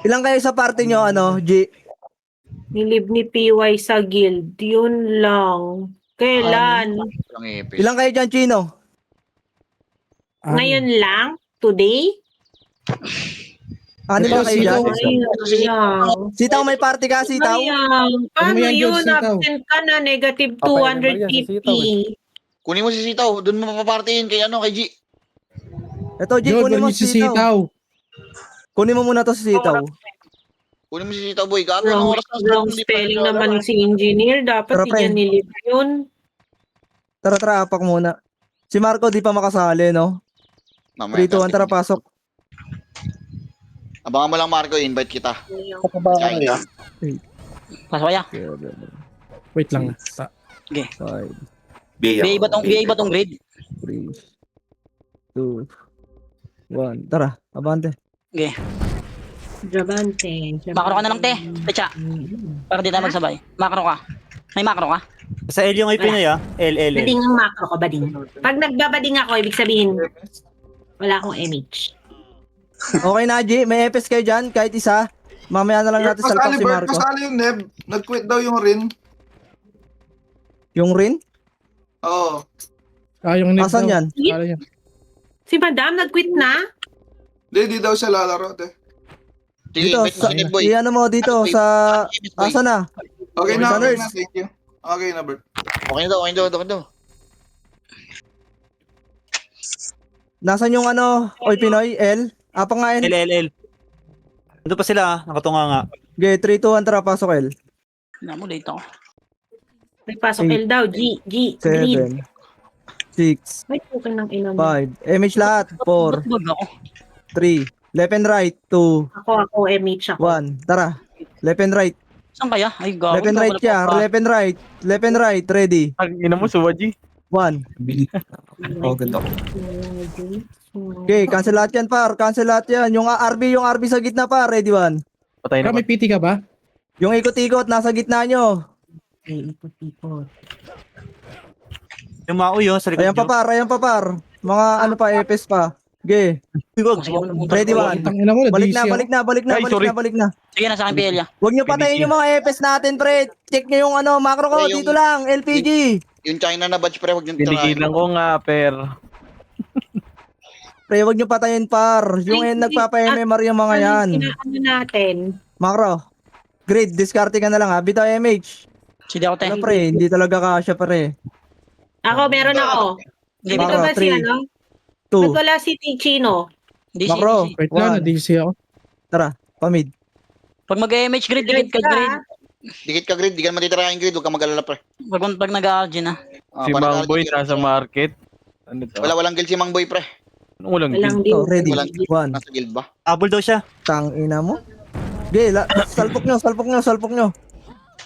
Ilang kayo sa party nyo, G? Nilib ni PY sa guild. Yun lang. Kailan? Walang ipis. Ilang kayo dyan, Chino? Ngayon lang? Today? Ano lang kayo dyan? Ayun. Sitaw, may party ka, Sitaw? Ayun. Paano yan, yun? George, sitaw? Absent ka na. Negative Papaya naman yan, sa sitaw, 250. Kunin mo si Sitaw. Doon mo mapapartihin kay kay G. Ito, G, George, kunin mo wala si Sitaw. Kunin mo muna to si Sitaw. Kunin mo si Sitaw, boy. Gago ng Wrong, oras na. wrong spelling naman si engineer. Dapat Tara, di pre. niya nilib yun. Tara, apak muna. Si Marco, di pa makasali, no? 3, 2, 1, tara, pasok. Abangan mo lang, Marco. Invite kita. Kapaba ka ya. Pasok kaya. Wait lang. 5, BA ba tong grade? 3, 2, 1. Tara, abante. Okay. Drabante. Makro ka na lang, te. Techa. Para di tayo magsabay. Makro ka. May makro ka? Sa L yung Pinoy L. Bading ang macro ko, bading. Pag nagbabading ako, ibig sabihin, wala akong MH. Okay na, G. May EPS kayo dyan, kahit isa. Mamaya na lang natin salpak si Marco. Pasali yung Neb. Nag-quit daw yung Rin. Yung rin? Oo. Yung need Asan daw. yan? Kala yan. Si Madam, nag-quit na? Di daw siya lalaro, te. Sige, Dito, invite mo si Ned, boy. ano mo dito, sa... Asan na? Okay Sa na, okay nurse. na. Thank you. Okay na, Bert. Okay na daw. Nasaan yung Oy Pinoy? L? Pangain? L. Ando pa sila, nakatunga nga. Okay, 3, 2, 1, tara, pasok L. Wala mo, late ako. May pasok L daw, G, green. 7, 6, May token ng ilan. 5. MH lahat. 4, Ba't ako? 3. Left and right. 2, Ako, MH ako. 1. Tara. Left and right. Saan kaya? Ay, gago. Left and right siya. Left and right. Left and right. Ready. Ang ina mo, Suwa G. 1. Oh, ganda. Okay, cancel lahat yan, par. Cancel lahat yan. Yung RB sa gitna, par. Ready, 1. Patay na May PT ka ba? Yung ikot-ikot, nasa gitna nyo. Okay, ikot-ikot. Yung Maui yun, sa likod Ayan pa, par. Mga EPS pa. Okay. Ready, 1. Tangina mo, Balik na-DC ako. na. Sige, nasa akin PL ya. Huwag nyo patayin yung mga EPS natin, pre. Check nyo yung macro ko. Yung- Dito lang, LPG. Yung China na badge, pre. Huwag yung Pinigilan ko nga, per. Pre, huwag nyo patayin, par. Yung nagpapa-MMR yung mga yan. Ano natin? Macro. Grid, discarte ka na lang, ha. Bitaw MH. Sige ako, te. Ano, pre? Hindi talaga kasya, pre. Ako, meron ako. Hindi, Dito Macro, ba si 3, ano? 2. Ba't wala si Chino? Hindi, Macro. Wait lang, 1. na-DC ako. Tara, pamid. Pag mag-MH grid, dikit ka grid. Dikit ka grid. Di ka matitira yung grid. Huwag ka mag-alala, pre. Pag nag-RG na. Si Mangboy nasa market. Ano to? Walang guild si Mangboy, pre. Anong walang Walang guild? din. Oh, ready. Walang- 1. Nasa guild ba? Abol daw siya. Tang ina mo. Okay, salpok nyo.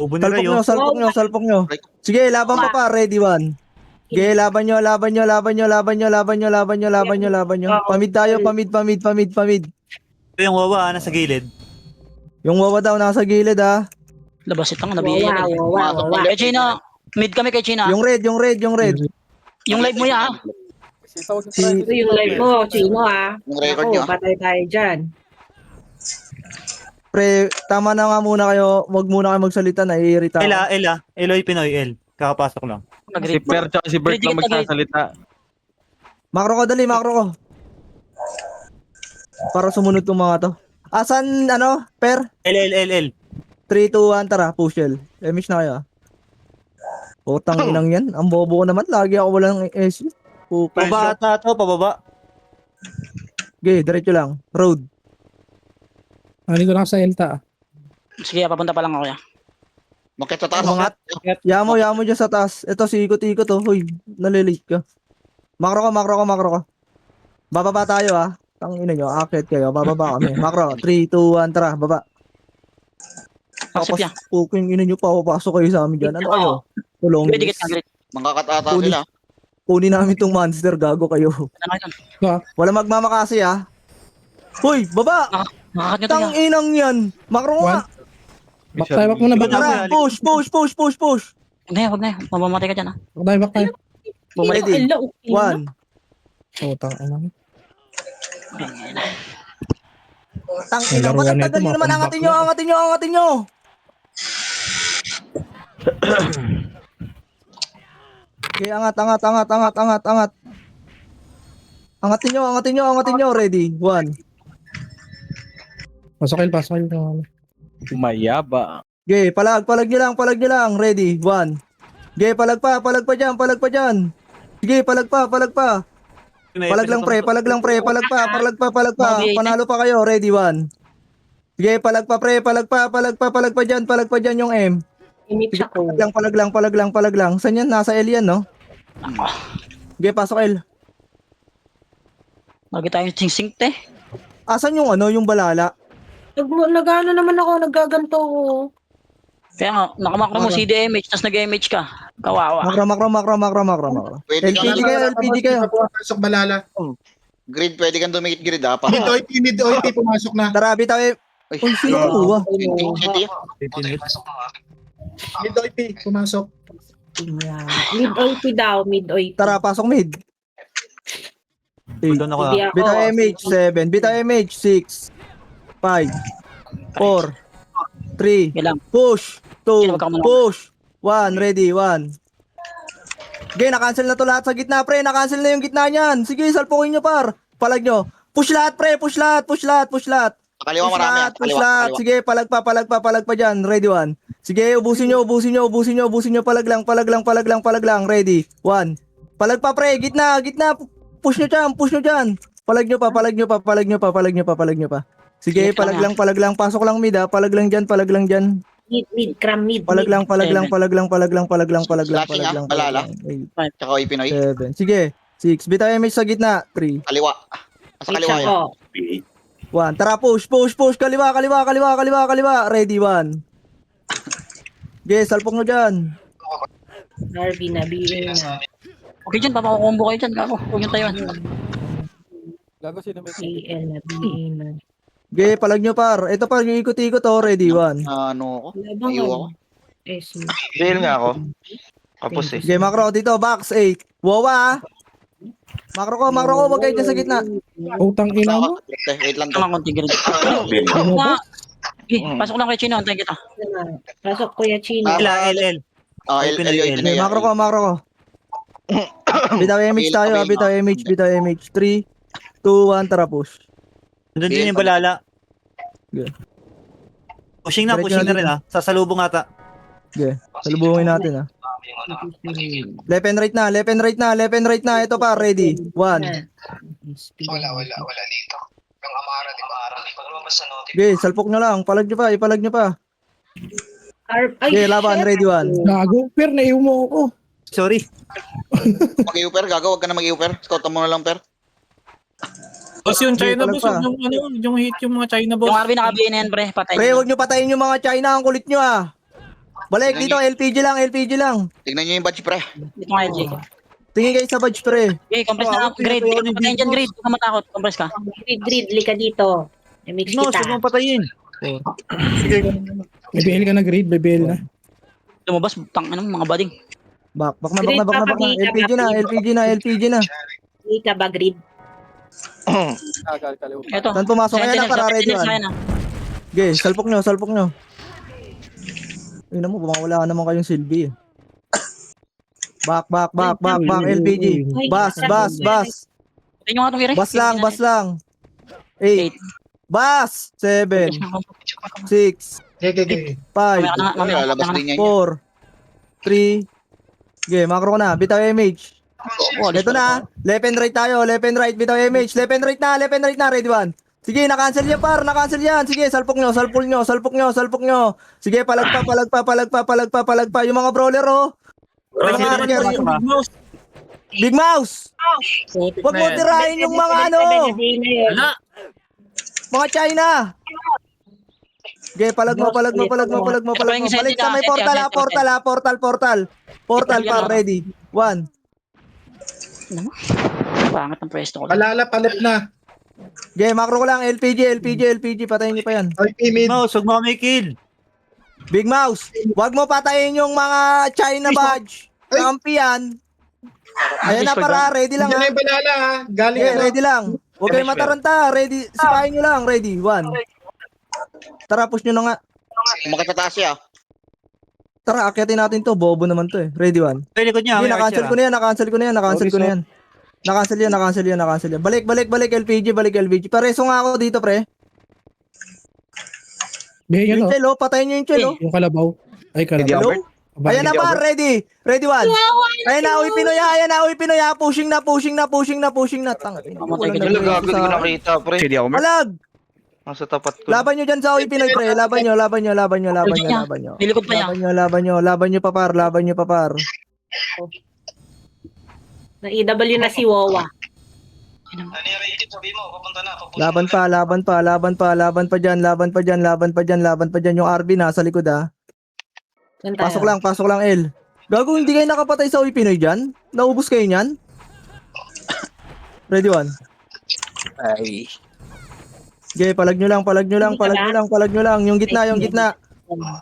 Ubo nila yun. Salpok nyo. Sige, laban pa. Ready, 1. Okay, laban nyo. Pamid tayo, pamid. Ito yung wawa, nasa gilid. Yung wawa daw nasa gilid, ha. Labas itang nabiyay. Wow. Kay China. Mid kami kay China. Yung red. Yung live mo ya. Si, Ito yung live mo, Chino Yung record nyo. patay tayo dyan. pre, tama na nga muna kayo. Wag muna kayo magsalita, naiirita ako. Eloy Pinoy, L. Kakapasok lang. Si Per tsaka si Bert lang magsasalita. Macro ko, dali, macro ko. Para sumunod tong mga to. Asan, per? L. 3, 2, 1, tara, push L. Emish na kayo, ah. Putang inang yan. Ang bobo ko naman. Lagi ako walang SU. Pababa ata to, pababa. Okay, diretso lang. Road. Nandito lang sa Elta. Sige, papunta pa lang ako ya. Makit sa taas. Umangat. Yamo dyan sa taas. Ito, si ikot-ikot, oh. Hoy, nalilate ka. Macro ko. Bababa tayo, ah. Tangina nyo, akit kayo. Bababa kami. Macro, 3, 2, 1, tara, baba. Accept ya. Puking ina nyo, papapasok kayo sa amin dyan. Ano kayo? Tulong. Grid, dikit ka grid. Mangkakatata Kunin. sila. Kunin namin tong monster, gago kayo. Wala magmamakasi, ah. Hoy, baba! Makakat nyo to Tang ya. inang yan. Macro nga. Back tayo, back muna, back tayo. Tara, push. Huwag na. Mamamatay ka dyan ha. Back tayo. Bumalik. Ready. Hello, okay na. 1. Putang ina mo. Tangina, Ang laruan ba't ang nito, tagal nyo mga naman? comeback Angatin nyo, na. angatin nyo, angatin nyo. Okay, angat. Angatin nyo. Ready? 1. Pasok El. Mayaba. Okay, palag nyo lang. Ready? 1. Okay, palag pa dyan. Sige, palag pa. Palag lang pre. Palag pa. Panalo pa kayo. Ready? 1. Sige, palag pa dyan yung M. Image Sige, ako. palag lang. Saan yan? Nasa L yan, no? Sige, pasok L. Lagi tayong sing-sing, te. Asan yung ano, yung balala? Nag-ano naman ako, naggaganto ko. Kaya nga, nakamakro mo CDMH, tapos nag-MH ka. Kawawa. Makro. Pwede LPG kang, kayo. Pasok balala. grid, pwede kang dumikit grid ha. Mid OIP pumasok na. Tara, bitaw eh. Uy, Uy, sino kumuha? City. Mid OIP pumasok. Mid OIP daw, mid OIP. Tara, pasok mid. Doon ako Hindi ah. ako. Bitaw MH 7, bitaw MH 6, 5, 4, 3, Kailang. push, 2, Wag kang malaki. push, 1, ready, 1. Okay, na-cancel na to lahat sa gitna, pre. Na-cancel na yung gitna niyan. Sige, salpukin nyo, par. Palag nyo. Push lahat, pre. Push lahat. Kaliwa marami. Push lahat. Sige, palag pa dyan. Ready, 1. Sige, ubusin nyo. Palag lang. Ready, 1. Palag pa, pre. Gitna. Push nyo dyan. Palag nyo pa. Sige, Select lang palag lang. Pasok lang mid, ha. Palag lang dyan. Mid, cram mid. Palag lang. Seven. Slashing, ah, balala. 8, Tsaka Oy Pinoy. 7. Sige, 6. Bitaw MH sa gitna. 3, Kaliwa. Sa kaliwa yan. ako. 1. Tara, push. Kaliwa. Ready, 1. Okay, salpok nyo dyan. Narvi na, BA na. Okay dyan, papakukombo kayo dyan. Gago, huwag yung tayo. AL na, BA na. Okay, palag nyo, par. Ito par, yung ikot-ikot, oh. Ready, 1. Ano ko? Labang Ayaw ako. SM. Bail nga ako. Kapos eh. Okay, macro dito. Box 8. Wawa, ah. Macro ko. Wag kayo dyan sa gitna. Utang ina mo. Wait lang Ito to. lang konti grid. Pasok lang kay Chino, antayin kita. Pasok Kuya Chino. LL. Ah, Oy Pinoy, Oy L. Pinoy. Okay, macro ko. Bitaw MH tayo, ah. Bitaw MH. 3, 2, 1. Tara, push. Doon din yung balala. Yeah. Pushing na Diretso na rin ah. Sasalubong ata. Okay, salubungin natin, ah. Left and right na. Ito pa, ready. 1. Wala. dito. Yung Amara, di ba? Pag lumabas sa notif. Okay, salpok nyo lang. Ipalag nyo pa. Ay, Okay, laban. Ready, 1. Gago. Per, naiw mo ako. Sorry. Mag-i-uper, gago. Wag ka na mag-i-uper. Scout mo na lang, per. Boss, yung China Palag boss, pa. yung hit yung mga China boss. Yung RV naka-BA na yan, pre. Patay Pre, nyo. huwag nyo patayin yung mga China. Ang kulit nyo, ah. Balik dito, LPG lang. Tignan nyo yung badge, pre. Dito nga, LG. Tingin kayo sa badge, pre. Okay, compress na lang. Grade, di ka mapatayin dyan, grade. Huwag ka matakot. Compress ka. Grid, lika dito. Mix No, kita. huwag mong patayin. May BL ka na grade, may BL na. Lumabas, tang ano, mga bading. Back na. LPG na. Lika ba grid? Ito. Saan pumasok? Ayan na, para ready, 1. Ayan na. Okay, salpok nyo. Ayun mo, bumawala naman kayong silbi, eh. Back, LPG. Bas. Ito yung nga itong ire. Bas lang. 8. Bas! 7, 6, Okay. 5, Mamaya Lalabas na. din yan. 4, 3. Okay, macro ko na. Bitaw MH. Ito na. Left and right tayo. Bitaw MH. Left and right na. Ready, 1. Sige, na-cancel yan, par. Sige, salpok nyo. Sige, palag pa. Yung mga brawler, oh. Big Mouse. Huwag mo tirahin yung mga ano. Mga China. Okay, palag mo. Balik sa may portal, Portal par, ready. 1. Pangat ng pwesto ko. Balala, palip na. Okay, macro ko lang. LPG. Patayin niyo pa yan. OIP mid. Mouse, huwag mo may kill. Big Mouse, wag mo patayin yung mga China badge. Kampi yan. Ayan na, para. Ready lang, Diyan na ha. yung balala ha. Galing Okay, ano. ready lang. Huwag kayong mataranta. Ready. Sipahin nyo lang. Ready. 1. Tara, push nyo na nga. Umakit sa taas siya. Tara, akyatin natin to. Bobo naman to eh. Ready 1. Ay, likod niya. Hindi, may na-cancel archer, ko na yan. Na-cancel ko na yan. Na-cancel ko na yan. Na-cancel yan. Balik. LPG. Pareso nga ako dito, pre. Bihin Yung yan, oh. chelo, patayin nyo yung chelo. Yung kalabaw. Ay, kalabaw. Hello? Ayan na pa, ready. Ready 1. Ayan na, uy Pinoy. Pushing na. Tanga. Mamatay ka Wala, gago, di ko nakita, pre. Malag. Nasa tapat ko. Laban nyo dyan sa uy Pinoy, pre. Laban nyo. Nilikod pa niya. Laban nyo pa, par. Na-EW na si Wawa. Nanirated, sabi mo, papunta na. Laban pa dyan. Yung RB nasa likod, ah. Saan tayo? Pasok lang, L. Gago, hindi kayo nakapatay sa uy Pinoy dyan? Naubos kayo nyan? Ready 1. Ay. Okay, palag nyo lang. Yung gitna.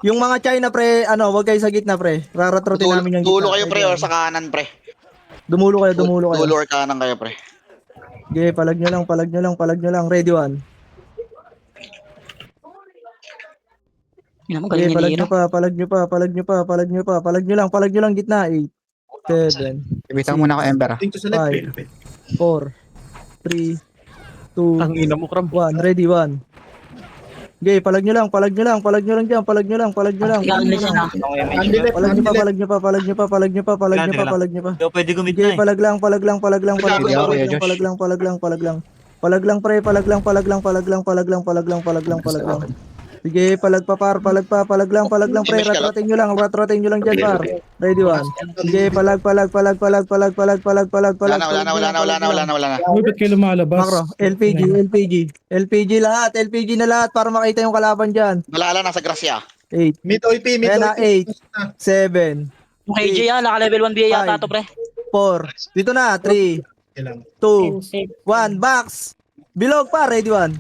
Yung mga China, pre, wag kayo sa gitna, pre. Raratrotin namin yung gitna. Dulo kayo, pre, or sa kanan, pre. Dumulo kayo. Dulo or kanan kayo, pre. Okay, palag nyo lang. Ready 1. Yun naman, Okay, galing ni Nero. palag nyo lang gitna. 8, 7, Ibitang muna ko, Ember. 5, 4, 3, 2, Ang ina mo, Kram. 1. Ready 1. Okay, palag nyo lang dyan. Palag nyo lang. Ikaw na siya na. Palag nyo pa. Hindi ako pwede gumit Okay, na eh. palag lang, pre. Sige, palag pa, palag lang, pre. Ratratin nyo lang dyan, par. Ready 1. Sige, palag. Wala na. Uy, ba't kayo lumalabas? Makro, LPG lahat, na lahat para makita yung kalaban dyan. Malala, nasa grasya. 8. Mid OP, Ayan na, 8, 7, Yung KJ naka-level 1 BA yata to, pre. 4. Dito na, 3, 2, 1, box. Bilog pa, ready 1.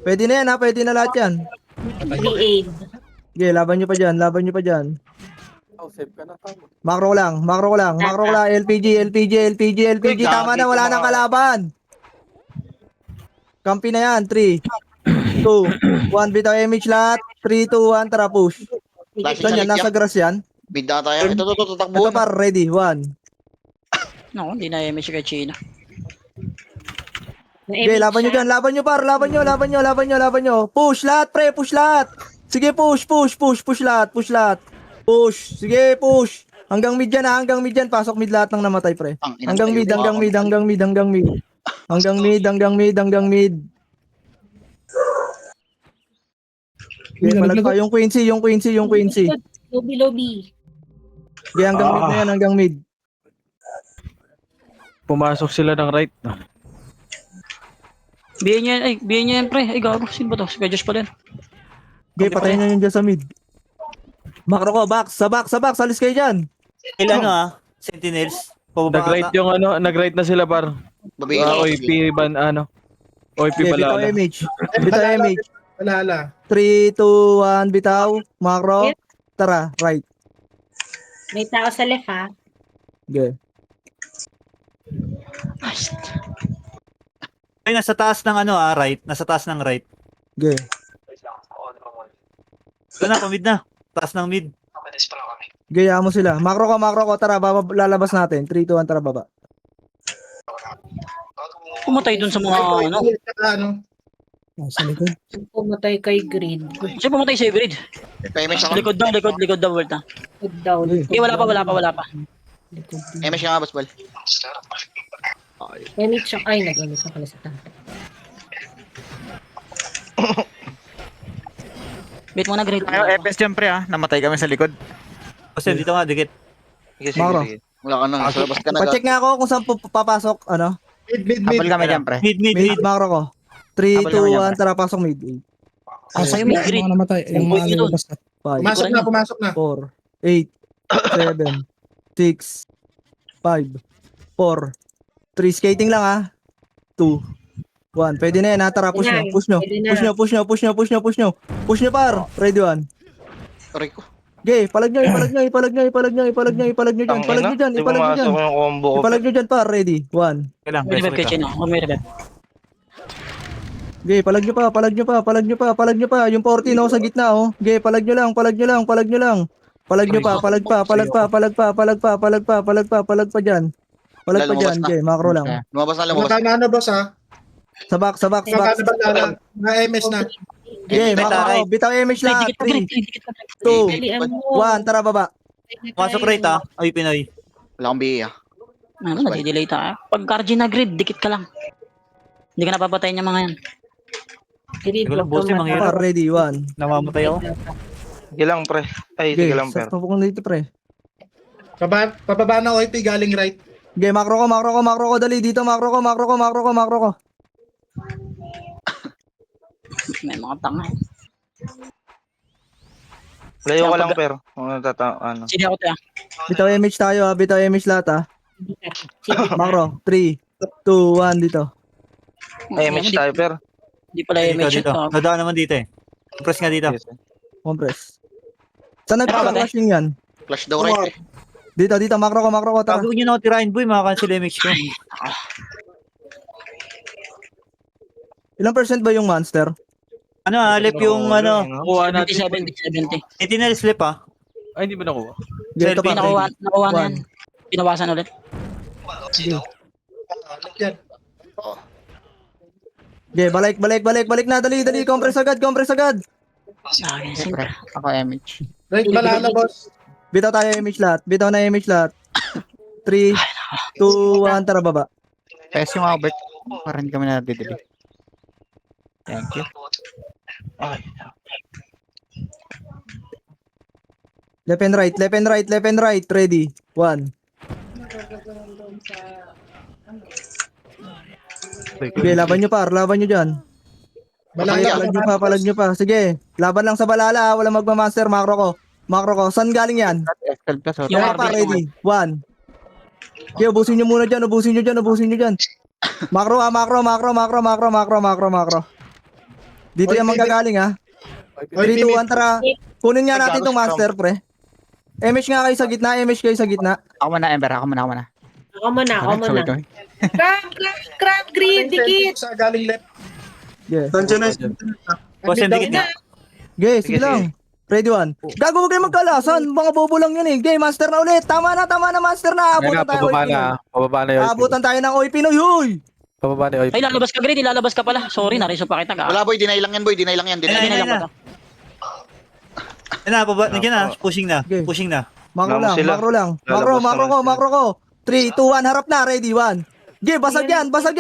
Pwede na yan, ha? Pwede na lahat yan. B8. Sige, laban nyo pa dyan. Makro ko lang. LPG. Tama na, wala nang kalaban. Kampi na yan. 3, 2, 1. Bitaw image lahat. 3, 2, 1. Tara, push. Saan yan? Nasa grass yan? Bida tayo. Ito, Ito takbuhan. par, ready. 1. No, hindi na image kay China. Okay, laban nyo dyan. Laban nyo. Push lahat, pre. Push lahat. Sige, push lahat. Sige, push. Hanggang mid yan. Pasok mid lahat ng namatay, pre. Hanggang mid. Okay, palag pa. Yung Quincy. Lobby. Okay, hanggang mid. Pumasok sila ng right. Bihin niya yan, pre. Ay, gago. Sino ba to? Si Josh pa din. Okay, patayin nyo yun dyan sa mid. Makro ko, box. Sa box. Alis kayo dyan. Ilan Sentinels. Pababa Nag-right ata. yung nag-right na sila, par. Babi. OIP ban, OIP Okay, pala. bitaw image. 3, Wala. 2, 1, bitaw. Makro. Tara, right. May tao sa left, ha? Okay. Ay, nasa taas ng right. Nasa taas ng right. Okay. Ito na, pamid na. Taas ng mid. Mabilis pa lang kami. Gaya mo sila. Makro ko. Tara, lalabas natin. 3, 2, 1, tara, baba. Pumatay dun sa mga, Sa likod. Pumatay kay Grid. Siya pumatay sa grid. Image ako. Likod daw, Volta. Good down. Okay, wala pa. Image nga, boss ball. Image siya. Ay, nag-image siya pala sa tayo. Wait mo na, grid. FS dyan, pre, namatay kami sa likod. Kasi dito nga, dikit. Makro. Wala ka na. Sa labas ka na. Pacheck nga ako kung saan papasok. Habol kami dyan, pre. Mid. Makro ko. 3, 2, 1, tara, pasok mid. Sa'yo may grid. Mga namatay. Yung mga Yun. nalabas na. 5, Pumasok na. 4, 8, 7, 6, 5, 4, 3, skating lang, ha. 2, 1. Pwede na yan, ha. Tara, push nyo. Push nyo, par. Ready 1. Aray ko. Okay, ipalag nyo dyan. Ipalag nyo dyan, par. Ready. 1. Kailang, May revive kay China. May revive. Ge, palag nyo pa, palag nyo pa, palag nyo pa, palag nyo pa. Yung 14 no, sa gitna oh. Ge, palag nyo lang, palag nyo lang, palag nyo lang. Palag nyo pa, palag pa, palag pa, palag pa, palag pa, palag pa, palag pa, palag pa dyan. Palag pa dyan, ge, macro lang. Lumabas na, lumabas. Magkano na boss ha? Sabak, sabak, sabak. Magkano ba Lara? Na MS na. Ge, Bitaw, macro, right. bitaw image lahat. Dikit pa, Grid. 3, Dikit pa. 2, Dalian mo. 1, tara baba. Pasok right ah. Ay, Pinoy. Wala akong BA ah. Ano, nadidelay tayo. Pag Guardian na Grid, dikit ka lang. Hindi ka napapatayin yung mga yan. Grid, Ikaw lang, wag boss, kang yung mga hirap. Par, ready, 1. Namamatay ako. Sige lang, pre. Ay, Ge, sige lang, per. sakto ko dito, pre. Pababa na OIP galing right. Ge, macro ko, macro ko, macro ko, dali. Dito, macro ko, macro ko, macro ko, macro ko. May mga tanga. Layo ka Kaya lang, pag- per. Kung ano. Sige ako tayo. Bitaw image tayo ha, bitaw image lahat ha. Macro, 3, 2, 1 dito. Ay, match tayo, per. Hindi pala Dito, image dito. ito. Nadaan naman dito eh. Press nga dito. Compress. Saan Tara, nagpa-flashing yan? Flash daw right eh. Dito, dito, macro ko, tara. Bago nyo na ako tirahin, boy. Makakancel MX ko. Ilang percent ba yung monster? Ano ah, lip yung ano. Nakuha natin. 70. Sentinel slip ah. Ay, hindi ba nakuha? Ge, ito pa. Nakuha na yan. One. Pinawasan ulit. Ge, balik na, dali, compress agad. Akin, Pre, ako MH. Right balala boss. Bitaw tayo image lahat, bitaw na image lahat. 3, 2, 1, tara baba. PS yung Albert. Para hindi kami nadidili. Thank you. Ay, Left and right, ready. 1. Ge, laban nyo dyan. Palag nyo pa. Sige, laban lang sa balala, wala magma-master, macro ko. Saan galing yan? Excel plus. Yung Tara pa, RB. ready. 1. Okay, ubusin nyo muna dyan. Macro. Dito yung manggagaling ha. 3, 2, 1, tara. Kunin nga natin tong master, pre. MH nga kayo sa gitna. Ako muna, Ember. Ako muna. Ako muna. Sorry, sorry. Crab, Grid, dikit. Sa galing left. Yeah. Nandiyan na. Boss, yung dikit nga. Okay, sige lang. Ready 1. Gago mo kayo magkalasan. Mga bobo lang yun eh. Okay, master na ulit. Tama na, master na. Abutan tayo. Pababa na yung Abutan tayo ng OIP no. Huy! Pababa na yung Ay, lalabas ka, Grid. Lalabas ka pala. Sorry, nariso pa kita ka. Wala boy, deny lang yan boy, deny lang yan. Hindi Deny. na lang ba to? Yan na, nandiyan na. Pushing na. Macro Vamos lang, sila. macro lang. Lalabas naman Macro ko. 3, 2, 1, harap na. Ready 1. Okay, basag yan. Basag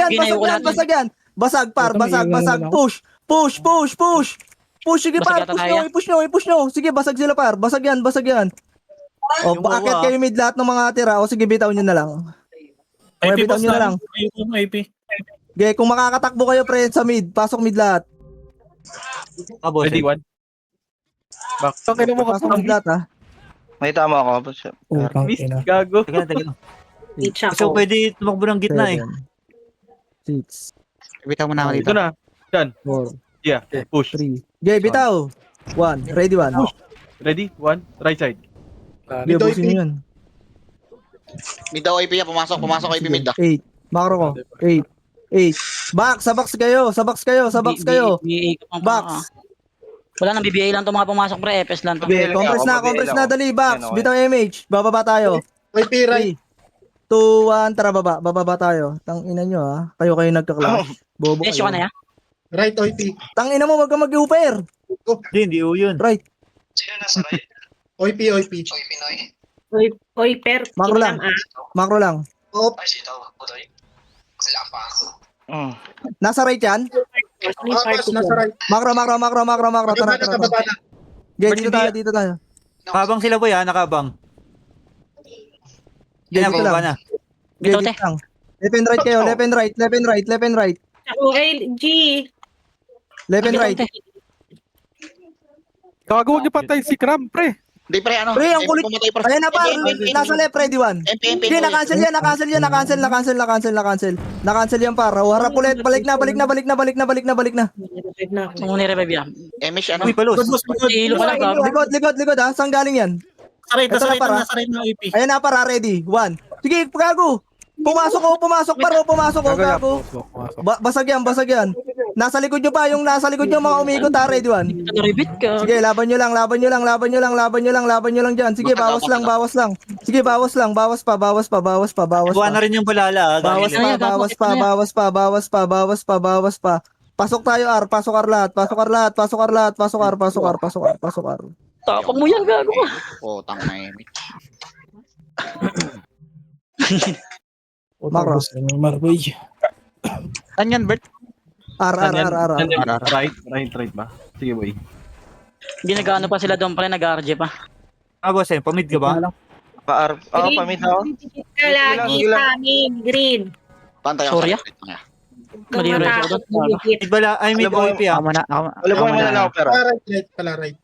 par, basag. Push. Sige par, Basag yata push nyo. Sige, basag sila par. Basag yan. O, Yung paakit wawa. kayo mid lahat ng mga tira. O sige, bitaw nyo na lang. Bitaw nyo na lang. Okay, kung makakatakbo kayo pre sa mid, pasok mid lahat. Ah, boss. Ready, one. Back. Tangin mo Pasok mid lahat ha. may tama ako. Boss. Miss, gago. Teka lang. Reach Kasi ako. pwede tumakbo ng gitna eh. 6, Bitaw mo na ako dito. Ito na. 4, Yeah, push. 3. Okay, bitaw. 1, ready 1. Ready? One. Right side. Okay, busin nyo yan. Mid daw OIP yan, pumasok OIP mid ah. 8. Macro ko. 8. Sa box kayo. BA ka pang Box. Wala nang BBA lang to mga pumasok pre. FS lang to. Okay, compress na, dali, box. Bitaw MH. Bababa tayo. OIP right. 3, 2, 1, tara bababa tayo. Tang ina nyo ha. Kayo nagka-clash. Bobo Desyo ka na kayo. ya. Right OIP. Tang ina mo, wag ka mag-uper. Hindi yun. Right. Sino nasa right? OIP. Oy, Pinoy. Oy, per. Macro lang. Macro lang. Ay, sito. Putoy. Sila pa. Nasa right yan? Nasa right. Macro. Tara. Nakababa na. Okay, dito tayo. Nakabang sila boy ah, nakabang. Okay, Yan, dito pababa lang. na. Okay, Bitaw, te. dito lang. Left and right kayo, left and right. Okay, G. Left and right. Gago, huwag niyo patay si Cram, pre. Hindi pre, ano? Pre, ang kulit. Pumatay, pre. Ayan na par, MP. nasa left, ready 1. MP. Okay, na-cancel yan. Na-cancel yan par. Harap ulit, balik na. Muna revive yan. Emish, ano? Uy, palos. Hilo ka lang gago. Likod ha, saan galing yan? Ito na para. Ayan na para, ready. 1. Sige, gago. Pumasok ko, pumasok ko, gago. Basag yan, basag yan. Nasa likod nyo pa, yung nasa likod nyo mga umikot ha, ready one. Naribit ka. Sige, laban nyo lang dyan. Sige, bawas lang. Sige, bawas pa. Buwan na rin yung balala. Bawas pa. Pasok tayo, R. Pasok R lahat. Tapang mo yan, gago ka. Tang na yun. Macro. Marboy. Saan yan, Bert? R. Right ba? Sige, boy. Ginagaano pa sila doon pala, nag-RJ pa. Boss, pamid ka ba? Pamit ako. Ka lagi sa amin, green. Pantay ako. Sorry, Mali yung reso ko doon. Mid bala, ay mid Alam mo, OP Ako muna. Wala po yung malalaw, pero. Right pala, right.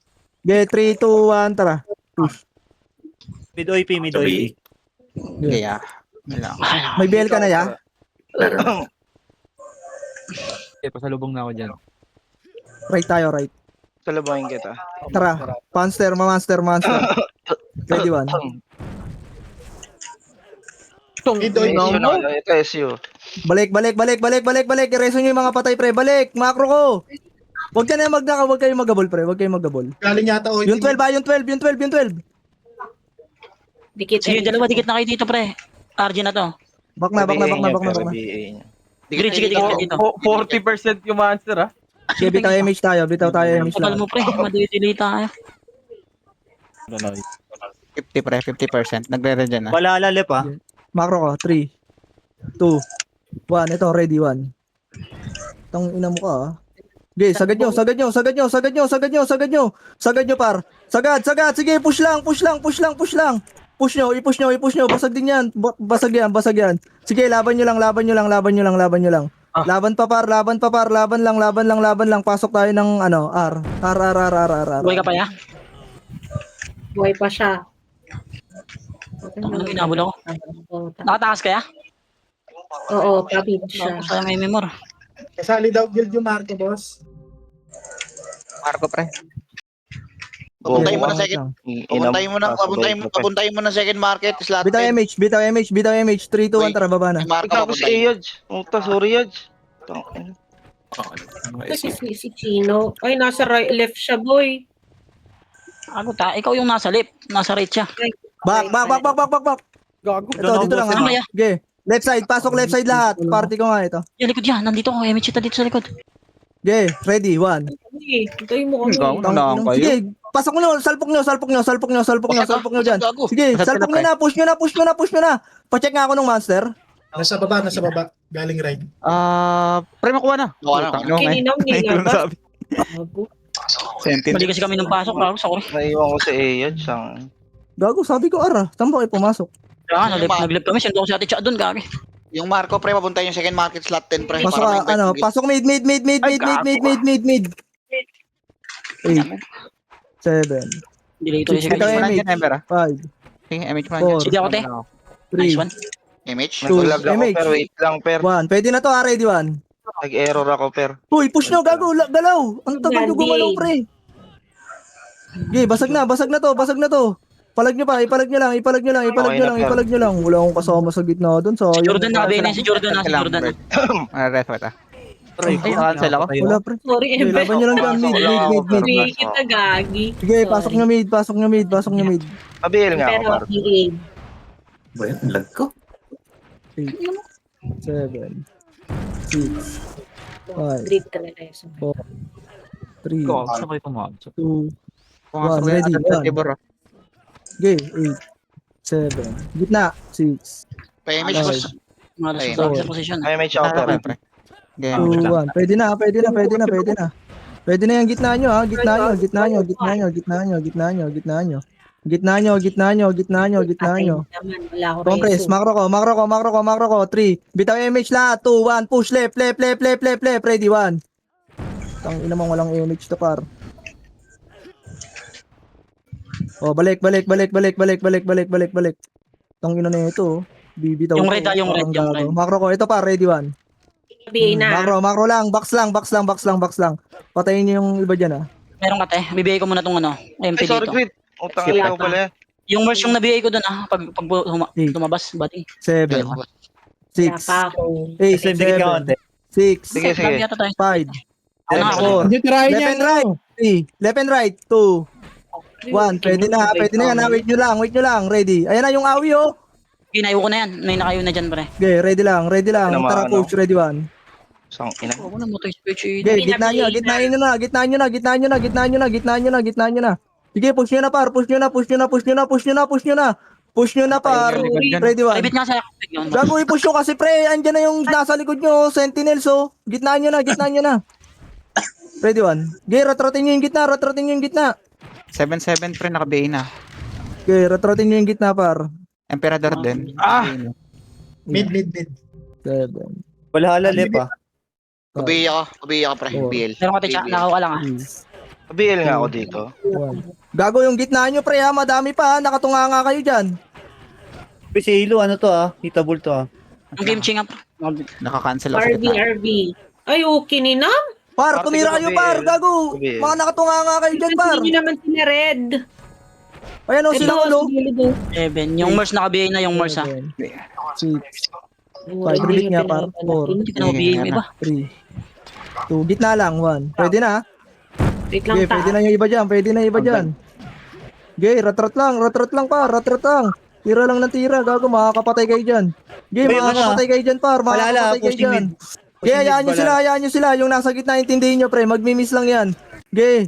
Okay, 3, 2, 1, tara. Mid OP. Okay, ah. Wala. May BL ka na ya? Pasalubong na ako dyan. Right tayo, right. Salubangin kita. Tara, monster. Ready one. Mid OP. Ito SU. Balik. Ireso nyo yung mga patay, pre. Balik, macro ko. Huwag ka na magnakaw, huwag kayong magabol, pre. Galing yata OP. Yung 12. Dikit. Sige, dalawa, dikit na kayo dito, pre. RJ na to. Bak na. Green, sige, dikit na dito. 40% yung monster, ha? Sige, bitaw image tayo Tagal lang. mo, pre. Madili tayo. 50 pre, 50%. Nagre-regen na. Balala lip ah. Macro ko, 3, 2, 1. Ito, ready, 1. Tang ina mo ka, ah. Okay, sagad nyo, par. Sagad. Sige, push lang. Push nyo. Basag din yan. Basag yan. Sige, laban nyo lang. Laban pa, par. Laban lang. Pasok tayo ng, R. Buhay ka pa, ya? Buhay pa siya. Ano ginabol ako? Nakatakas kaya? Oo, pabid siya. Sa may memor. Kasali daw guild yung Marco, boss. Marco pre. Pupuntahin mo na second. Papuntahin mo na second market. Slot Bitaw image. 3, 2, 1, tara, baba na. Marco, Ikaw si Ayodge. Sorry, Ayodge. Kasi si Chino. Ay, nasa left siya, boy. Ano ta? Ikaw yung nasa left. Nasa right siya. Back. Gago. Ito, dito lang, Ano ha. ba yan? Okay. Left side, pasok left side lahat. Party ko nga ito. Yan, likod yan. Nandito ko. Emichita dito sa likod. Okay, ready, 1. Hey, hintayin mo kami. Sige, pasok nyo, salpok nyo dyan. Sige, salpok nyo na, push nyo na. Pacheck nga ako ng monster. Nasa baba. Galing right. Pre, makuha na. Kininaw nila. Mali kasi kami nung pasok. Sorry. Naiwan ko si Ayodge. Gago, sabi ko, saan ba kayo pumasok? Kaya nag-live kami. Sindo ko si Ate Cha doon, gagi. Yung Marco, pre, papuntahin yung second market slot 10, pre. Pasok para ka, ma-invite pasok mid. 8, 7, Delay tuloy si Ikaw, Kaya. Emich. 5, Sige, image mo Four. dyan. Sige ako, te. Nice 3, one. image. Naglag ako, image. pero wait lang, per. 1. Pwede na to, ready, 1. Nag-error ako, per. Uy, push nyo, gago, galaw. Ang tagal nyo gumalaw, pre. Okay, basag na to. Ipalag nyo lang. Wala akong kasama sa gitna doon. So, Si Jordan na, Bene. Si Jordan na. Ref kita. Ay, cancel ako. Wala, pre. Sorry, Okay, laban nyo lang dyan. Mid. Hindi kita gagi. Sige, pasok nyo mid. Pabil nga ako, Pero par. i-aid. 7, 6, 5, Grid talaga yun. 3, 2, Pumasok One, yan, ready, agad sa one. tibor, oh. okay, 8, 7, gitna, 6, Pa-image Okay. boss. Malas Ayun. sa position. Ay, may chow, per. Pre. Okay, 2, 1. Pwede na. Pwede na yung gitna nyo, ha? Gitna nyo. Naman, wala ako Compress, makro ko. 3. Bitaw image lahat. 2, 1. Push left. Ready, 1. Tang ina mong walang image to, par. Oh, balik. Tang ina na ito, oh. Bibitaw Yung ko, red, yung red, parang yung gago. red. Makro ko. Ito, par. Ready, 1. Sabihin na. Makro lang. Box lang. Patayin niyo yung iba dyan, ah. Meron ka, te. Bibigay ko muna tong MP Ay, sorry, dito. Grid. Utang Sige, ikaw pa. pala. Yung verse yung nabigay ko doon, pag Eight. lumabas, bati. 7, 6, pa ako. 8, Slim, dikit ka 7, konti. 6, Sige, sige. Lagi yata tayo. 5, Ako na ako. 4, Hindi, tirahin Left niya. and right. 3, left and right, 2, 1. Pwede na, pwede na yan. Ha? Wait nyo lang. Ready. Ayan na yung awi, oh. Ginayo ko na yan. May nakayo na dyan, pre. Okay, ready lang. Ano, Tara, ano? push, ready 1. Sang ina. Huwag mo na mo to speech. Okay, gitnaan nyo na. Sige, push nyo na, par. Push nyo na, par. Ready 1. Private nga sa Gago, i-push nyo kasi, pre. Andyan na yung nasa likod nyo, sentinels, oh. Gitnaan nyo na. Ready 1. Okay, ratrotin nyo yung gitna. 7-7 pre, naka-BA na. Okay, ratrotin nyo yung gitna, par. Emperador din. Mid. 7. Wala lip ah. Pabiya ka pre. Oh. BL. Pero kati siya, nakaw ka lang ah. BL nga ako dito. 1. Gago yung gitna nyo, pre, ha. Madami pa, ha. Nakatunga nga kayo dyan. Si Hilo, ano to ah? Hitable to ah. Ang game ching up. Naka-cancel ako sa gitna. RV. Ay, okay ni na. Par, Par, tumira sige, kayo, par. Gabriel. Gago. Gabriel. Mga nakatunga nga kayo dyan, par. Hindi naman sila red. Ayan, oh, sila, ulo. 7. Yung Mars naka-BA na yung Mars ah. 6, 5, repeat nga, par. 4, Hindi ka na BA mo iba. 3, 2, gitna lang, 1. Pwede na, ha? Wait lang Okay, pwede na yung iba dyan. Okay, ratrat lang, par. Tira lang ng tira, gago, makakapatay kayo dyan. Okay, May makakapatay kayo dyan, par. Palala, Makakapatay kayo pushing dyan. mid. Okay, hayaan nyo sila. Yung nasa gitna, intindihin nyo, pre. Magmi-miss lang yan. Okay.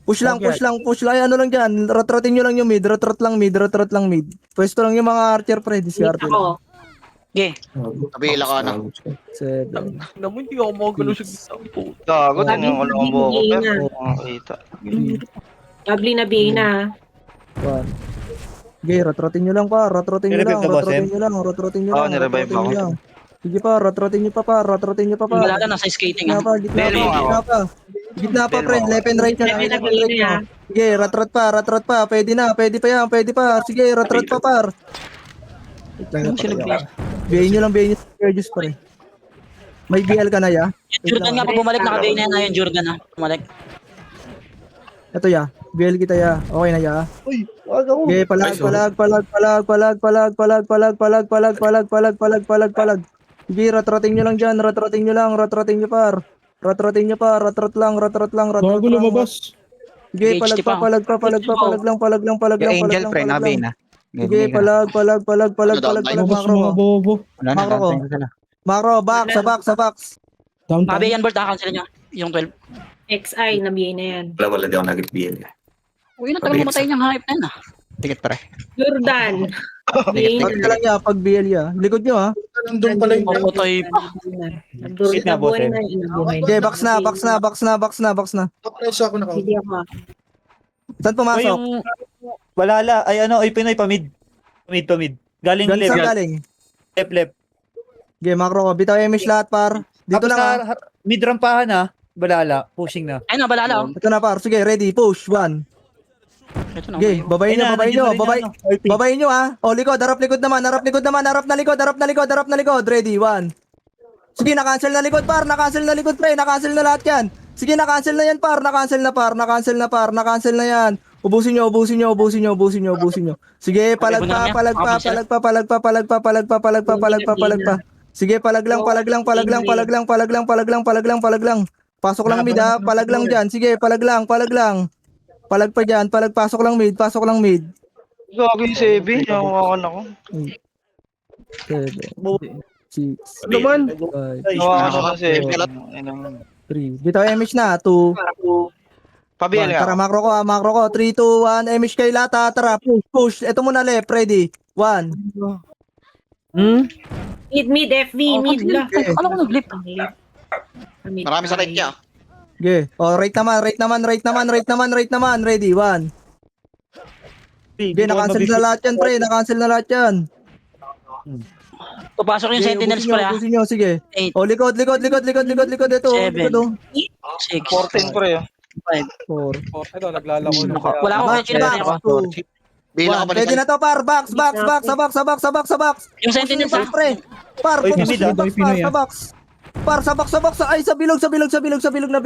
Push lang. Ano lang dyan. Ratratin nyo lang yung mid. Ratrat lang mid. Pwesto lang yung mga archer, pre. Discarte lang. Ako. Okay. Kabila ka na. 7. Alam mo, hindi ako magano sa gitna. Gago din yung kalombo ko. Sabi, Pero hindi makakita. Lovely na BA na. 1. Okay, ratratin nyo lang, pa. Ratratin nyo lang. nirevive ako. Sige, pa. Ratratin nyo pa. Wala na, nasa skating ah. Bell mo ako. Gitna pa, pre. Left and right nyo. Lovely na BA na. Sige, ratrat pa. Pwede pa yan. Sige, ratrat pa, par. Ano sila BA? BA nyo lang, Sergius, pare. May BL ka na, ya? Jordan nga pa bumalik, naka-BA na yan ah, yung Jordan ah. Bumalik. Ito, ya. BL kita, ya. Okay na, ya. Uy, wag ako. Okay, palag. Sige, ratrating nyo lang dyan. Ratrating nyo, par. Ratrat lang. Bago lumabas. Sige, palag lang. Yung Angel pre, naka-BA na. Sige, palag, Lumabas makro. mga bobo. Wala na, Makro ko. cancel sila. Makro, sa box. Downtown. Naka-BA yan, Bert, cancel nyo. Yung 12. XI na BA na yan. Wala di ako nag-BL. Uy, na talaga mamatay niyang hype na yan ah. Tikit pre. Jordan. BA na. Pag lang ya, pag BL ya. Likod nyo, ha. Nandun pala yung Puputay pa. Shit na, boss, Nabuhay eh. na. Nabuhay Okay, box na. preso ako naka. Hindi ako. Saan Uy, pumasok? yung... Wala. Ay ano, Pinoy pamid. Pamid. Galing Galing left. saan galing? Left. Okay, makro ko. Bitaw MH lahat, par. Dito Tapos lang, ha. mid rampahan ha. Balala, pushing na. Ayun na, balala oh. Ito na, par. Sige, ready. Push. 1. Ito na. Okay, babayin nyo. Babayin nyo, ha. O, likod. Harap likod naman. Harap na likod. Ready. 1. Sige, na-cancel na likod, par. Na-cancel na likod, pre. Na-cancel na lahat yan. Sige, na-cancel na yan, par. Na-cancel na yan. Ubusin nyo. Sige, palag pa. Sige, palag lang. Pasok lang mid, ha. Palag lang dyan. Sige, palag lang. Palag pa dyan. Pasok lang mid. Gago yung 7. Nawakan ako. 7, 6, Naman. 5, Nawakan ako sa 7. 3. Bitaw MH na. 2. Pabiel nga Tara, ako. makro ko. 3, 2, 1. MH kay lata. Tara, push. Ito muna left. Ready. 1. Mid, FV, mid lang. Ano ko nag-lip? Marami sa right niya. Okay. O, right naman. Ready. 1. Okay, na-cancel na lahat yan, pre. Papasok yung Sentinels pala ah. Ubusin nyo. Sige. 8, O, likod. Ito. 7, Likod, oh. 6, 14 pre. 5. 4. Ito, naglalako na. Wala akong kaya Box, ako. 2. Bila ka pa Ready na to, par. Box. Sa box. Yung Sentinels ah. Pre. Par, Oy, focus Pinoy, sa ah. box, par, sa box. Par, sa box. Ay, sa bilog na.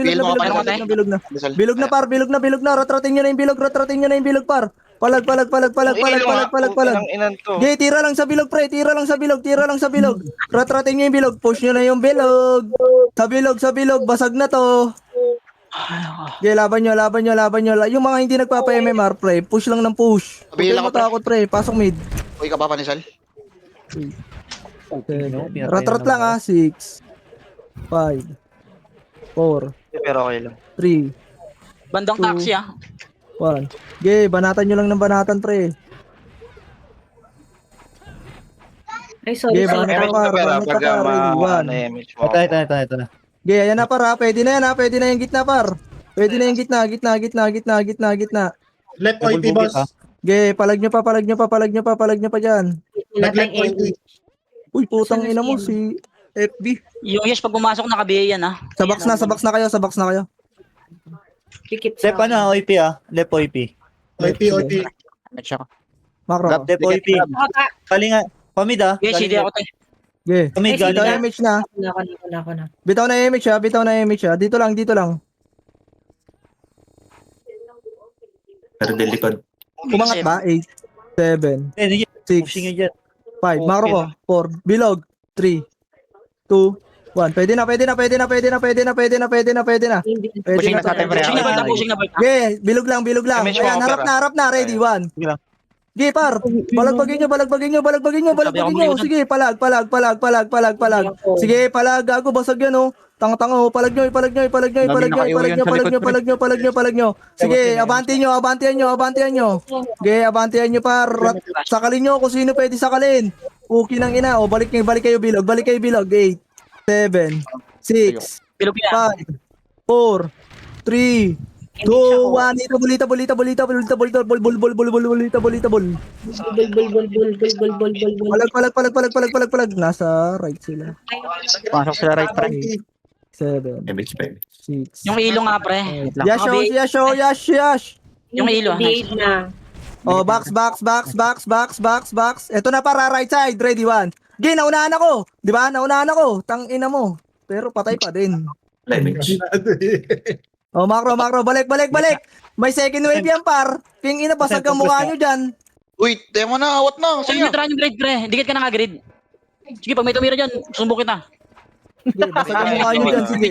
Bilog na. Ratratin nyo na yung bilog, par. Palag. Ang inan to. Gay, tira lang sa bilog, pre. Tira lang sa bilog. Ratratin nyo yung bilog. Push nyo na yung bilog. Sa bilog. Basag na to. Gay, laban nyo. Yung mga hindi nagpapa-MMR, pre. Push lang ng push. Huwag Kabila kayong ka, pre. matakot, pre. Pasok mid. Uy, ka pa panisal. Ratrat lang, 6, 5, 4, Pero okay lang. 3, Bandang Two. taxi ah. 1. Gay, banatan nyo lang ng banatan, pre. Ay, sorry. Gay, banat Image ka, na pera. banat Pag ka, ready, 1. image mo. Ito na. Gay, ayan na, par, ha. Pwede na yan, ha. Pwede na yung gitna, par. Pwede na yung gitna. Left OIP, boss. Gay, palag nyo pa dyan. Nag-left OIP. Uy, putang ina mo, si FB. Yung yes, pag pumasok naka-BA yan ah. Sa box na kayo. Pikit Left ano, OIP ah. Left OIP. OIP. Match ako. Macro. Left OIP. Galing nga. Pamid ah. Yes, hindi ako tayo. Gay. Pamid Yes, galing Bitaw nga. na image na. Ako na. Bitaw na image, ha. Dito lang. Pero delikod. Umangat ba? 8, 7, Eh, 6, pushing nyo dyan. 5. Macro ko. 4. Bilog. 3, 2, 1. Pwede na. Hindi. Pushing na sa atin, pre. Pushing na ba? Gay, bilog lang. Image Ayan, mo, harap na. Ready, 1. Sige lang. Gay, par. Balagbagin nyo. Sige, palag. Sige, palag. Gago, basag yan, oh. Tanga-tanga, oh. Palag nyo. Sige, abantihan nyo. Gay, abantihan nyo, par. Sakalin nyo kung sino pwede sakalin. Uki ng ina. O, balik kayo bilog. 8, 7, 6, Bilog yan. 5, 4, 3, 2, 1. Bolita. Palag. Nasa right sila. Pasok sila right, pre. 7, Image pa. 6. Yung ilo nga pre. Yash. Yung ilo ah. Date na. Oh, box. Ito na para right side. Ready, 1. Gay, naunahan ako. Di ba? Tang ina mo. Pero patay pa din. Image. Oh, macro. Balik. May second wave yan, par. King ina, basag ang mukha nyo dyan. Uy, tema na, awat na. Sige, Sige. try yung grade pre. Dikit ka na ka-grade. Sige, pag may tumira dyan, sumbok kita. Basag ang mukha nyo dyan, sige.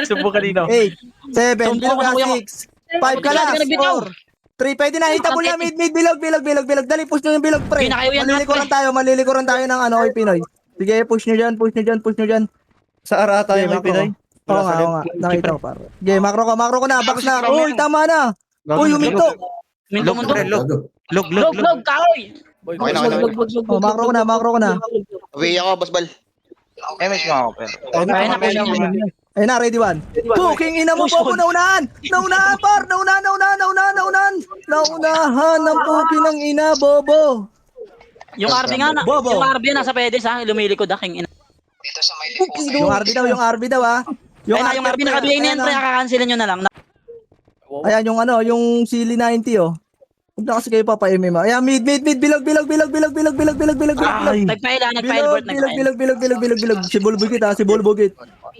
Subo kanino. 8, 7, bilog na, 6, 5 ka last, 4, 3, pwede na, hitabol na, mid, bilog. Dali, push nyo yung bilog, pre. Hindi na kayo yan, Malilikuran tayo ng ano, oy, Pinoy. Sige, push nyo dyan. Sa ara tayo may Macro. Pinoy. Oo nga. Nakita ko, par. Sige, macro ko na, box na. Uy, tama na. Uy, huminto. Minto. Log. Log, kahoy. Okay na. Oh, macro ko na. Away ako, boss bal. Image mo ako, pero. Ayun na, ready, 1. King ina mo, bobo, naunahan, par. Naunahan ng puki ng ina, bobo. Yung RB nga na. Bobo. Yung RB nasa pedes ha. Lumilikod ha, king ina. Dito sa may lipo. Yung RB daw, ha. Ayun na, yung RB naka-BA na yan pre. Kakakansilin nyo na lang. Ayan, yung Sili 90, oh. Huwag na kasi kayo papa-MM. Ayan, mid, bilog. Nagpaila, Bert. Bilog. Si Bulbugit.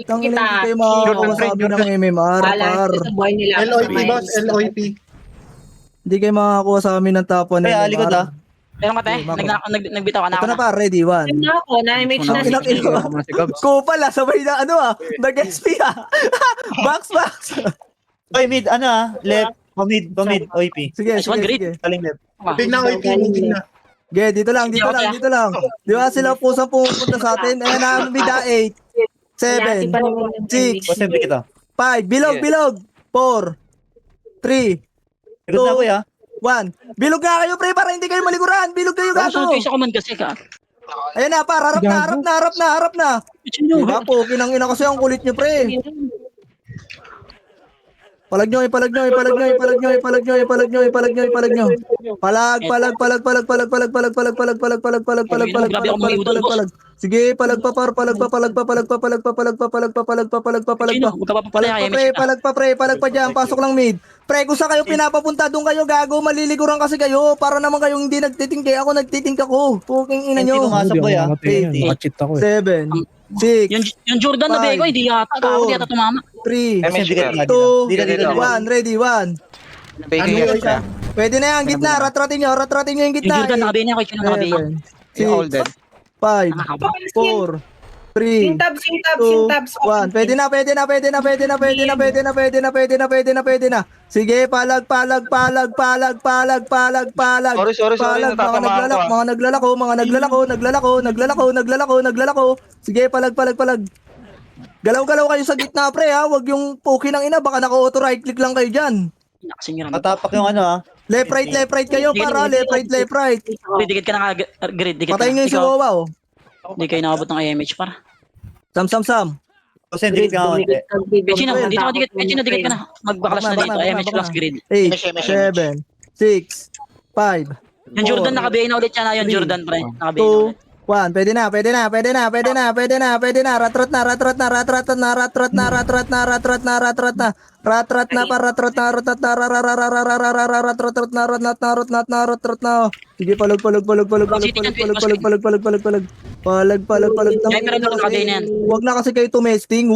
Tangin na, hindi kayo makakasabi ng MMR, par. Sa buhay nila. LOIP, boss. LOIP. Hindi kayo makakakuha sa amin ng tapo ng Kaya, likod ah. Pero mate, nagbitaw ka na Ito ako na, par. Ready, 1. Time na ako, na-image na Ilang si ilo. Kupal, sabay na, nag-SP, Box. Oy, mid, ano ah. Left. Pamid, OIP. Sige. Galing left. Tingnan OIP. Tingnan. Okay, dito lang. Di ba sila pusang pumunta sa atin? Ayan na, mida 8, 7, 6, Pasempi kita. 5, bilog, 4, 3, Likod na ako ya. 1. Bilog nga kayo, pre, para hindi kayo maliguran. Bilog kayo, Saan gago. kayo sa command kasi ka? Ayan na, par, harap na. Diba, poki ng ina kasi ang kulit nyo, pre. Palag nyo. Palag. Sige, palag pa. Palag pa dyan. Pasok lang mid. Pre, kung sa kayo pinapapunta, doon kayo gago. Maliliguran kasi kayo. Para naman kayong hindi nagtitingke. Ako nagtitingka ko. Puking ina Hindi nyo. pumasok boy ah. Nakachit ako eh. 7, 6, Yung Jordan na bego, hindi yata. Ako di yata tumama. 3, Image 2, ka. 1. Ready, 1. Ano yun siya? Pwede na yan, gitna. Ratratin nyo yung Yung gitna. Jordan, nakabihin niya. Kaya nakabihin niya. 7, Yung older. 5, Nakakaba. 4, 3, Sintabs, two, 1. Pwede na. Sige, palag. Sorry, Palag, natatamaan ko. mga naglalako. Sige, palag. Galaw-galaw kayo sa gitna, pre, ha. Huwag yung puki ng ina, baka naka-auto right click lang kayo dyan. Nakasingira. Matapak yung ano ah. Left right kayo, para. Left right. Grid, dikit ka na grid. Dikit ka Patayin nyo na. yung si Ikaw, Wawa, oh. hindi kayo nakabot ng IMH par. Sam. Kasi hindi ka ako. Gino, dito ka dikit. Gino, dikit ka na. Magbakalas na dito. IMH plus grid. 8, 7, 6, 5, Yung Jordan, nakabihin na ulit yan. Yung Jordan, pre. Nakabihin na 2, ulit. 1. Pwede na. Ratrat na. Sige, palag. Kaya pero doon nakabihin na yan. Wag na kasi kayo tumesting.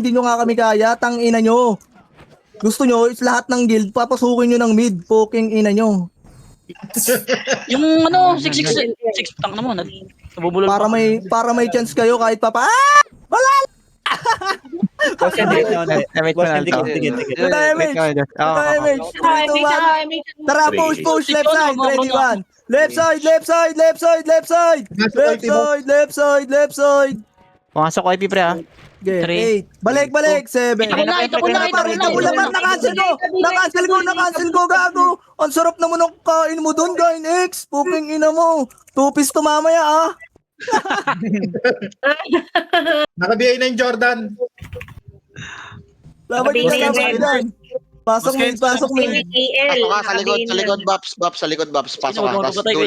Di nyo nga kami kaya. Tang ina nyo. Gusto nyo is lahat ng guild papasukin nyo ng mid. Poking ina nyo. Yung ano, 666 tang na mo. Nabubulol Para may chance kayo kahit papa. Kasi dikit na ulit. Wait ko na Dikit. Damage. Damage. 3, 2, 1. Tara, push. Left side. Ready, 1. Left side. Pumasok ko IP, pre, ha? Okay, 8. Balik. 7. Ito ko na. Na-cancel ko, gago. Ang sarap naman ng kain mo dun, Gain X. Puking ina mo. 2 piece to mamaya, ah. Naka-BA na yung Jordan. Laban yan. Pasok mo. Pasok ka sa likod, Babs, sa likod, Babs. Pasok ka. Tapos dulo.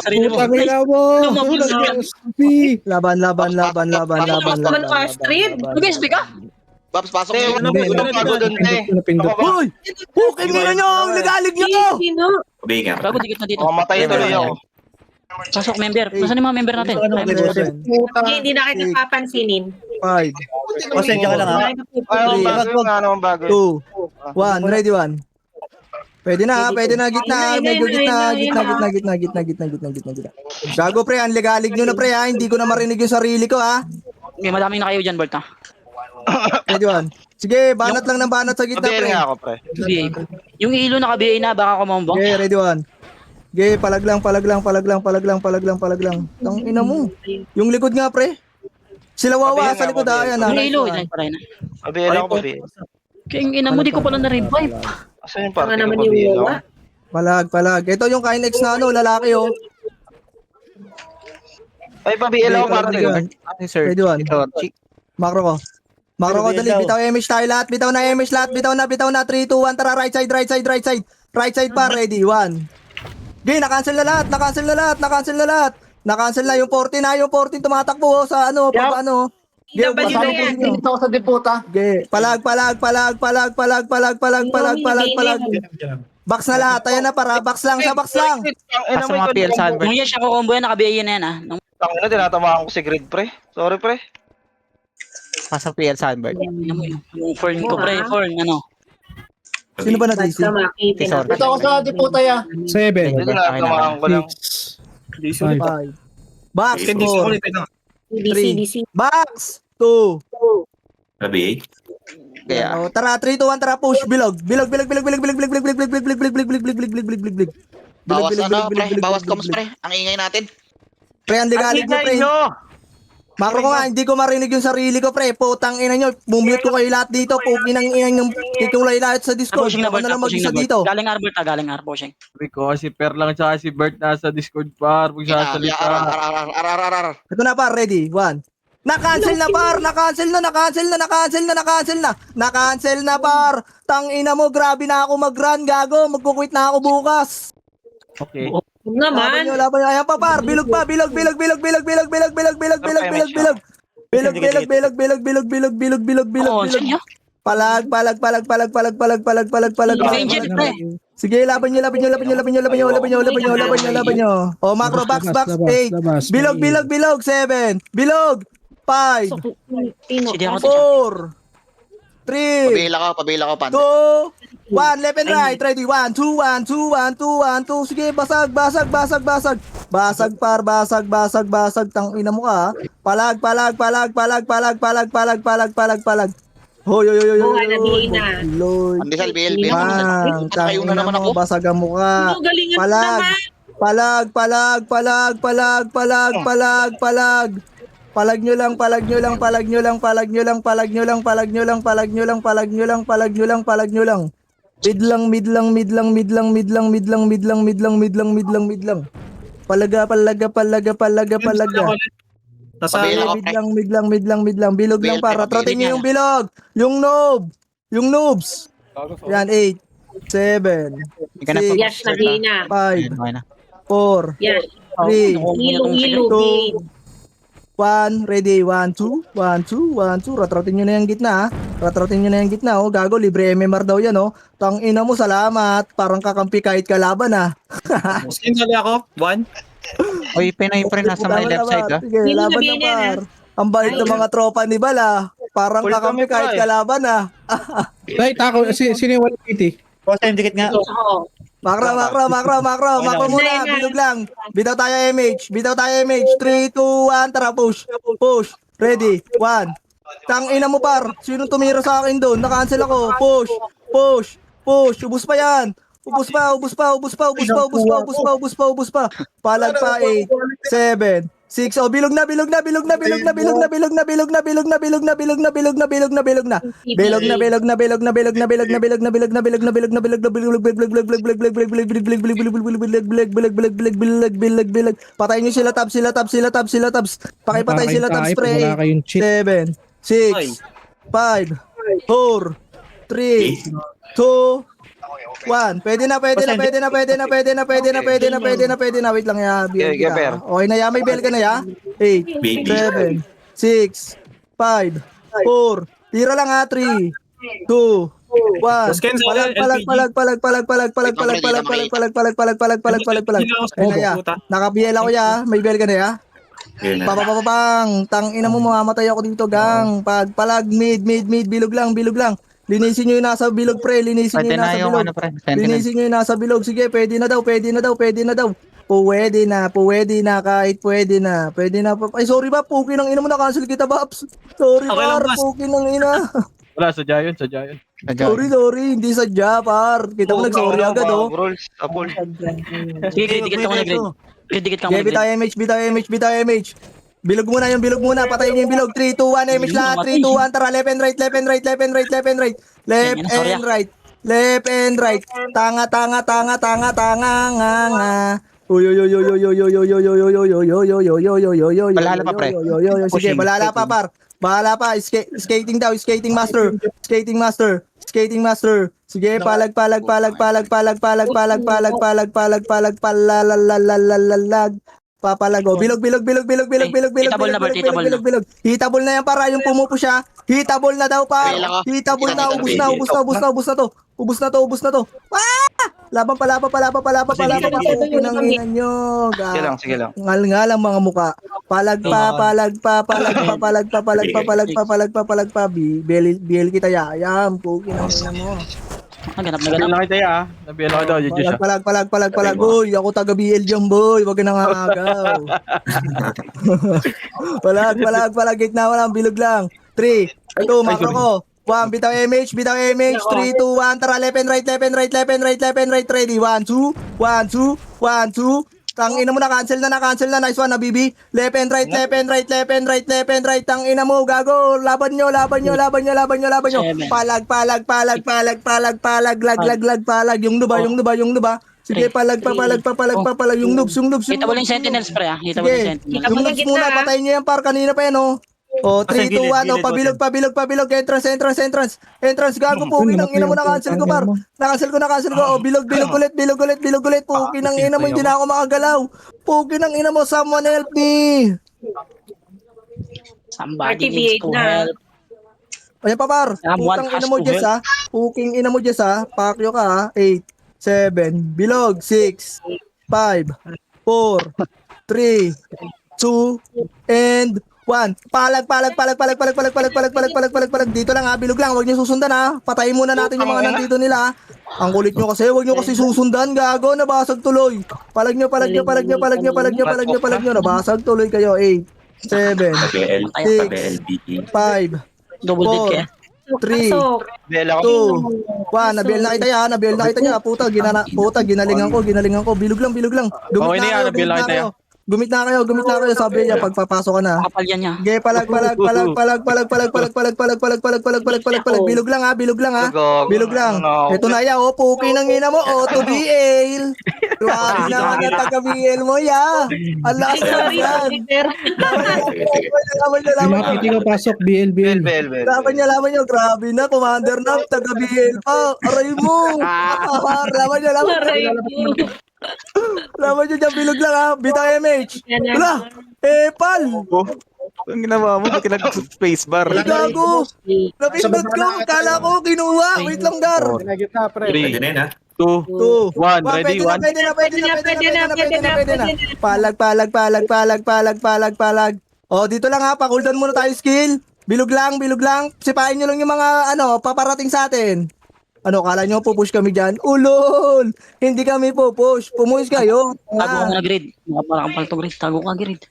sarili mo. Pakila mo! Lumabas na. Laban. Nag-SP ka? Babs, pasok Te, ka. ano bago doon, te? Napindot. Hoy! Puking ina nyo! Ang ligalig nyo! Bago dikit na dito. Mamatay tuloy ako. Pasok member. Nasaan yung mga member natin? 7, Hindi na kita papansinin. 5, Pasensya ka lang ha. Ano ang bago? 2, 1. Ready, 1. Pwede na, gitna. Medyo gitna. Gago, pre. Ang ligalig nyo na, pre, ha. Hindi ko na marinig yung sarili ko, ha. Okay, madami na kayo dyan, Bert, ha? Ready, 1. Sige, banat lang ng banat sa gitna, Mabiyan pre. nga ako, pre. Yung ilo naka-BA na, baka kumambong. Okay, ready, 1. Okay, palag lang. Tang ina mo. Yung likod nga, pre. Sila Wawa sa likod, ha. Ayan, ha. Yung ilo, ito pa rin. Mabiyan ako, mabiyan. Kaya yung ina mo, di ko pala na-revive. Asan yung Mga party ko, naman yung mabiyan ako? Wawa. Palag. Ito yung Kinex na ano, lalaki, oh. Ay, pabiyan ako para Ready, rin. 1. Sir. Ready, 1. Ito, Makro ko, dali. Bitaw image tayo lahat. Bitaw na. 3, 2, 1. Tara, right side. Right side pa, ready. 1. Okay, na-cancel na lahat. Na-cancel na yung 14 na. Yung 14 tumatakbo, oh, sa ano, pag ano. Okay, Dapat yun na yan. Dito ako sa deputa. Okay, palag. Box na lahat. Ayan na, para. Box lang. Pasok mga PL Sunbird. Nung yan siya kukombo yan, naka-BA yan ha? Tangin na, tinatamaan ko si Grid, pre. Sorry, pre. Pasok PL Sunbird. Yung Fern ko, pre. Fern, ano? Sino ba na-DC? Basta makipin Sorry. Dito ako sa deputa ya. 7. Hindi, tinatamaan ko lang. 6. 5. Box, 4. DC. Box, 2. Kaya, Oh, tara, 3, 2, 1, tara, push, bilog. Bawas comms, pre. Ang ingay natin. Pre, ang ligalig mo, pre. Makro ko nga, hindi ko marinig yung sarili ko, pre. Putang ina nyo, mumute ko kayo lahat dito. Puking ng ina nyo, kikulay lahat sa Discord. Pushing na Ako Bert, na lang pushing mag-isa na Bert. dito. Galing Arbert, galing Arbert, pushing. Sabi ko, si Per lang tsaka si Bert nasa Discord par. Magsasalita. Arar. Ito na, par, ready, 1. Na-cancel na, par. Na-cancel na, par. Tang ina mo, grabe na ako mag-run, gago. Magkukwit na ako bukas. Okay. Huwag naman. Laban nyo. Ayan pa, par. Bilog pa. Bilog. Oo, saan niya? Palag. Angel, pre. Sige, laban nyo. Oh, macro, box, 8. Bilog, 7. Bilog, 5. Sige, ako 4. 3, Pabila ko, pante. 2, 1, left and right, ready, 1, 2, 1, 2, 1, 2, 1, 2, sige, basag, tang ina mo ka, ha? Palag, hoy, Buhay na Dina. Lord, Pandesal, Bill. Bang, Tayo na tangina naman mo, ako. basag ang mukha. Ano, galingan mo Palag, naman. Palag nyo lang. Palaga. Pabila ko, pre. Midlang. Bilog lang Bill, para. pre, Trotin nyo pabila. yung bilog. Yung noob. Yung noobs. Yan, 8, 7, Hindi ka na 6, Yes na Dina. 5, Okay na. 4, Yes. 3, Ilo, Two. babe. 1, ready, 1, 2, ratratin nyo na yung gitna, oh, gago, libre MMR daw yan, oh, tang ina mo, salamat, parang kakampi kahit kalaban, Skinali ako. 1. Oy, Pinoy pre, nasa may left side ka. Sige, Hindi mo laban na sabihin yan, par, ang bait ng mga tropa ni Bala, parang Full kakampi kami, kahit pre. kalaban, Right, ako, sino yung 180? Boss time, dikit nga. Oo. Makro muna, bilog lang. Bitaw tayo MH. 3, 2, 1, tara, push. Ready, 1. Tang ina mo par, sino tumira sa akin doon? Na-cancel ako. Push. Ubus pa yan. Ubus pa. Palag pa 8, 7, 6. Oh, bilog na. Bilog na. Patayin niyo sila tabs. Pakipatay sila tabs pre. Wala kayong cheat. 7, 6, 5, 4, 3, 2, 1. Pwede na. Wait lang ya. Okay, Ber. Okay na ya, may bell ka na ya. 8, 7, 6, 5, 4. Tira lang ha, 3, 2, 1. Palag. Ayun na ya. Naka-BL ako ya, may bell ka na ya. Papapapang, tang ina mo, mamamatay ako dito, gang. Pagpalag, mid, bilog lang. Linisin nyo yung nasa bilog, pre. Linisin nyo Pwede yung na nasa yung bilog. ano pre, sentinel. Linisin nyo yung nasa bilog. Sige, pwede na daw. Pwede na, kahit pwede na. Ay, sorry ba, puki ng ina mo, na-cancel kita, Baps. Sorry, Okay lang, par, boss. puki ng ina. Wala, sadya yun. Sadya. Sorry, hindi sadya, par. Kita mo, nag-sorry agad, oh. Rules, apol. Sige, dikit ka muna, Grid. Dikit ka Okay, muna, Grid. bitaw MH. Bilog muna, patayin niyo yung bilog. 3, 2, 1, MH lahat. 3, 2, 1, tara, left and right. Left and right. Tanga, nga. Uy. Balala pa, pre. Sige, balala pa, par. Bahala pa, skating daw, skating master. Sige, palag. Papalago. Bilog. Hitable na yan para yung pumupo siya. Hitable na daw pa. Hitable na. Ubus na to. Laban pa. Pinanginan nyo. Sige lang. Ngal ang mga muka. Palag pa. BL kita yayam. Pukin ang ina mo. Ganap. Nabilang kita ya. Nabilang ko daw. Yun siya. Palag. Uy, ako taga BL dyan, boy. Wag ka nang agaw. Palag. Gitna mo lang. Bilog lang. 3, 2, makro ko. 1, bitaw MH. 3, 2, 1. Tara, left and right. Ready. 1, 2. Tangina mo, na-cancel na. Nice one, Bibi. Left and right. Tangina mo, gago. Laban nyo. Palag. Lag. Yung nuba. Sige, palag. Yung noobs. Kita mo lang yung sentinels, pre, ah. Kita mo Sige. yung sentinels. Yung noobs muna, patayin nyo yan, par. Kanina pa yan, oh. Oh, 3, 2, 1, oh, pabilog. Entrance. Gago, puki ng ina mo, na-cancel ko, par. Na-cancel ko. Oh, bilog ulit. Puki ng ina mo, hindi na ako makagalaw. Puki ng ina mo, someone help me. Somebody needs to 38 na. help. Ayan pa, par. Someone Putang has ina mo, to Jess, ha. Puking ina mo, Jess, ha. Pakyo ka, ha. 8, 7, bilog, 6, 5, 4, 3, 2, and 1. Palag. Dito lang ha, bilog lang. Huwag niyo susundan ha. Patayin muna natin yung mga nandito nila ha. Ang kulit nyo kasi, huwag nyo kasi susundan, gago, nabasag tuloy. Palag nyo. Nabasag tuloy kayo. 8, 7, 6, 5, Double dead kaya. 3, Pasok. Bela ko. 2, 1. Nabiel na kita niya. Puta, ginalingan ko. Bilog lang. Okay na yan, nabiel na kita yan. Gumit na kayo. Sabi niya, pagpapasok ka na. Kapal yan niya. Ge, palag. Bilog lang ha. Bilog lang. Ito na ya, puki ng ina mo, to BL. Grabe naman ang taga-BL mo, ya. Ang lakas na Sorry, yan. Oliver. Laban Mga ko pasok, BL. Bel. Laban nyo. Grabe na, Commander Nam, taga-BL pa. Aray mo. Laban nyo. Laban nyo dyan, bilog lang ha. Bita MH. Wala. Pal. Ang ginawa mo, di ka nag-spacebar. Gago. Napindot ko. Kala ko, kinuha. Wait lang, Gar. 3, 2, 2, 1, ready, 1. Pwede na. Palag. O, dito lang ha. Pakuldan muna tayo skill. Bilog lang. Sipain nyo lang yung mga, paparating sa atin. Kala nyo pupush kami dyan? Ulol! Hindi kami pupush. Pumush kayo. Tago ka na grid. Makapalakapal to grid. Tago ka grid.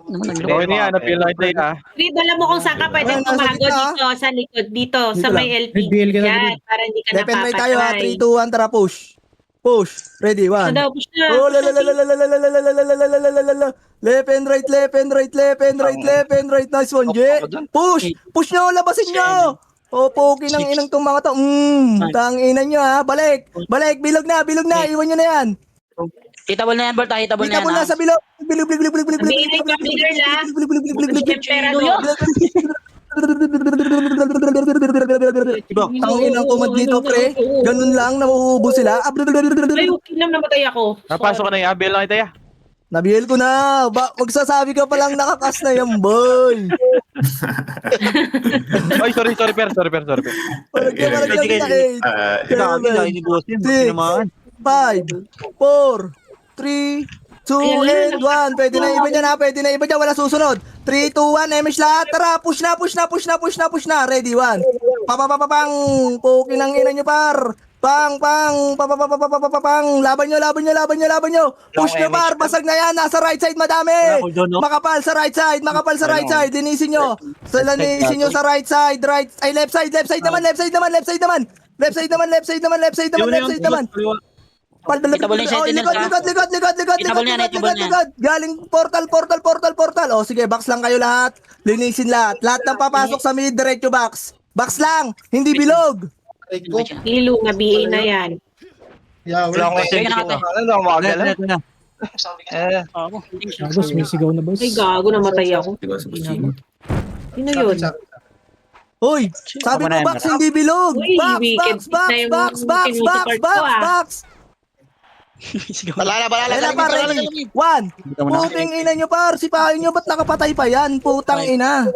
Ano naman nagloko? Okay na yan, nabiel na kita ha. Reed, alam mo kung saan ka pwedeng Nasa tumago gitna, dito, sa likod, dito, sa Dito may LP. BL ka na, Yan, Reed. para hindi ka Left and right tayo ha. napapatry. 3, 2, 1, tara push. Push. Ready, 1. Daw, push na. Oh, left and right. Nice one, J. Push nyo, labasin nyo. O, pogi ng inang tong mga to. Tang-ina nyo ha. Balik. Bilog na. Iwan nyo na yan. Hitabol na yan, Bert. Hitabol na Kita yan. mo na sa bilog. Bilog. Tang-inang tumad dito, pre. Ganun lang, nauubo sila. Ay, okay lang, namatay ako. Napasok ka na yan, nabiel na kita ya. Nabiel ko na. Magsasabi ka palang nakakas na yan, boy. Ay, sorry, per. Palag na 8, 7, 6, 5, 4, 3, 2, and 1. Pwede na iba dyan. Wala susunod. 3, 2, 1. Emish lahat. Tara, push na. Ready, 1. Papapapapang. Puki ng ina nyo, par. Pang. Laban nyo. Push nyo, par. Basag na yan. Nasa right side, madami. Makapal sa right side. Linisin nyo. Linisin nyo sa right side. Left side naman. Itabol na yung sentinels, ha? Likod. Galing portal. O sige, box lang kayo lahat. Linisin lahat. Lahat ng papasok sa mid, diretso box. Box lang, hindi bilog. Ilo, na BA na yan. Wala akong Kaya na natin. Ano lang, makagala. Boss, may sigaw na, boss. Ay, gago, namatay ako. Sino yun? Hoy, sabi ko box, hindi bilog. Uy, Box. wicked na yung pinutupart ko, ah. Balala, Kaya par, ready. 1. Puting ina nyo par, sipahin nyo, ba't nakapatay pa yan? Putang ina.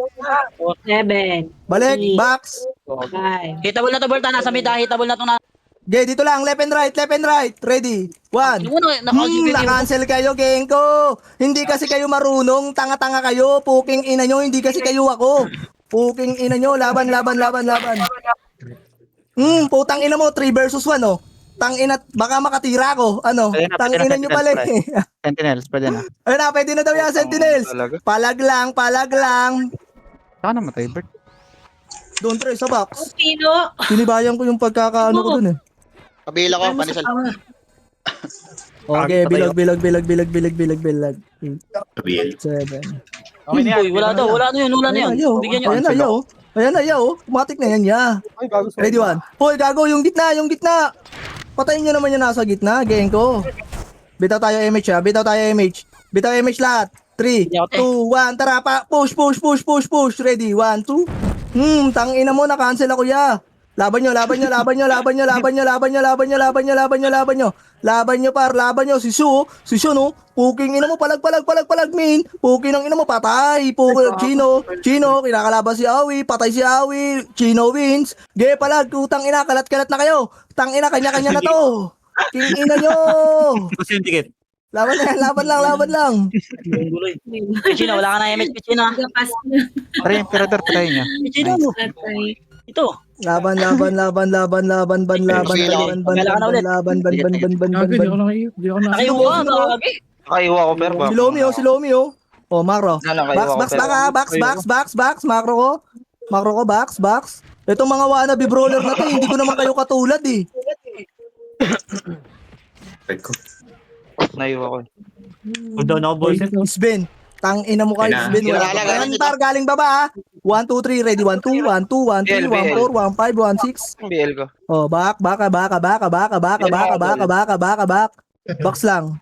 7. Balik, box. 5. Hitabol na to, Bert. Nasa mid, ha? Hitabol na to na. Okay, dito lang, left and right. Ready, 1. Yung una, naka-execute yung... Na-cancel kayo, geng ko. Hindi kasi kayo marunong, tanga-tanga kayo. Puking ina nyo, hindi kasi kayo ako. Puking ina nyo, laban. Putang ina mo, 3 versus 1, oh. Tang ina, baka makatira ko. Tang ina nyo pala eh. Sentinels, pwede na. Ayun na, pwede na daw yan, Sentinels. Palag lang. Saka namatay, Bert. Doon, Tre, sa box. Sino? Sinibayan ko yung pagkakaano ko dun eh. Kabila ko, panisal. Okay, bilog. 8, 7. Okay na yan. Uy, wala na yun. Bigyan nyo. Ayan na, yo. Matik na yan, ya. Ready, 1. Hoy, gago, yung gitna. Patayin nyo naman yung nasa gitna, geng ko. Bitaw tayo MH, ha. Bitaw MH lahat. 3, 2, 1. Tara, push. Ready, 1, 2. Tangina mo, na-cancel ako, ya. Laban nyo. Si Su, no? Puking ina mo, palag, min. Puking ng ina mo, patay. Chino, kinakalaban si Awi, patay si Awi. Chino wins. Ge, palag, utang ina, kalat na kayo. Tang ina, kanya-kanya na to. King ina nyo. Kasi yung ticket. Laban na yan, laban lang. Guloy. Pichino, wala ka na MS Pichino. Gapas na. Tara yung emperador, patayin niya. Pichino. Patay. Ito. Laban. Gago, di ako nakayo. Di ako nakayo. Nakaiwa ka, gagi. Nakaiwa ko, pero Si Lomi, oh. Oh, Makro. Nakaiwa ko, Box, Makro ko. Box. Itong mga wannabe brawler na to, hindi ko naman kayo katulad eh. Naiwa ko. Cooldown ako, boys. Isben. Tang ina mo kayo, Isben. Wala Wala, ka. wala, Ayan, par, galing baba ah. 1, 2, 3, ready. 1, 2, 1, 2, 1, 3, 1, 4, 1, 5, 1, 6. Ang BL ko. Oh, back. Box lang.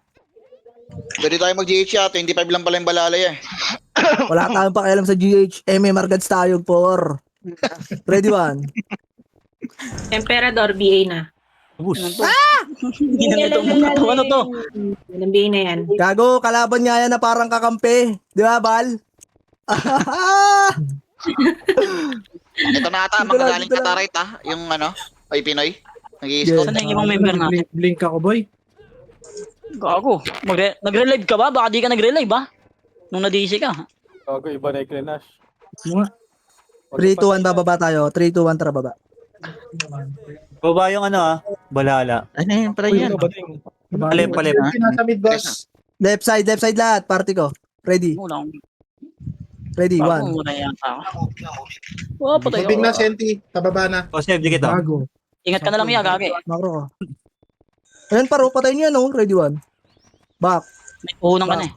Pwede tayo mag-GH at 25 lang pala yung balalay eh. Wala tayong pakialam sa GH. MMR Gads tayo, por. Ready, 1. Emperador, BA na. Ubus. Hindi na ito mukha to. Ano to? Yan, BA na yan. Gago, kalaban nga yan na parang kakampi. Di ba, Bal? Ito na ata, mga galing Katarite yung ay Pinoy. Nag-i-scout. Saan yung ibang member natin? Blink ako, boy. Gago. Nag-relive ka ba? Baka di ka nag-relive ba? Nung na-DC ka. Gago, iba na yung Klenash. Mga. 3, 2, 1, bababa tayo. 3, 2, 1, tara baba. Baba yung balala. Ano yun, patay yan. Palep. Nasa mid, boss. Left side lahat. Party ko. Ready, Wala akong... ready, 1. Wala yata ako. Oh, patay Mabing na, ako. Senti. Pababa na. O, save, di kita. Gago. Ingat ka na lang, Mia, gagi. Makro ko. Ayan, paro. Patayin niyo yan, oh. Ready, 1. Back. May puhunan ka na eh.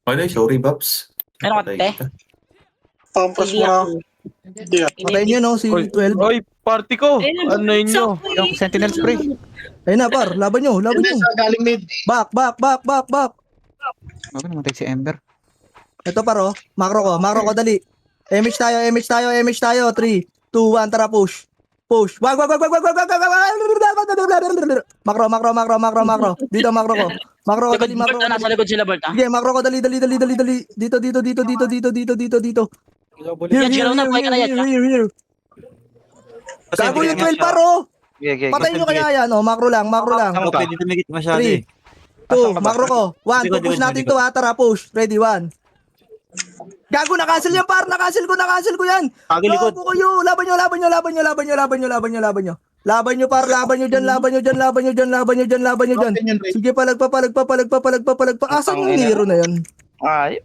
Ano, sorry, Babs. Meron ka, te? Pampas Hindi mo na. ako. Patayin niyo, no? Si 12. Oy, party ko! Ano yun nyo? Yung sentinel spray. Ayun na, par. Laban nyo. Hindi, sa galing mid. Back. Gago, namatay si Ember. Ito, paro. Makro ko, dali. MH tayo. 3, 2, 1, tara, push. Wag. Makro. Dito, makro ko. Makro ko, dali, makro ko. Nasa likod sila, Bert, ha? Sige, makro ko, dali. Dito. Yan, Jiro na, buhay ka na yan. Here. Gago yung 12 paro. Okay. Patayin nyo kaya yan. Oh, makro lang. Ako, pwede tumigit masyado 3, eh. 2, makro ko. 1, Likod, push natin likod. to ha. Tara, push. Ready, 1. Gago, na-cancel yan, par. Na-cancel ko yan. Kagi likod. Gago kayo. Laban nyo, par. Laban nyo dyan. Open yun, Ray. Sige, palagpa. Asan yung Nero na yan? Ay,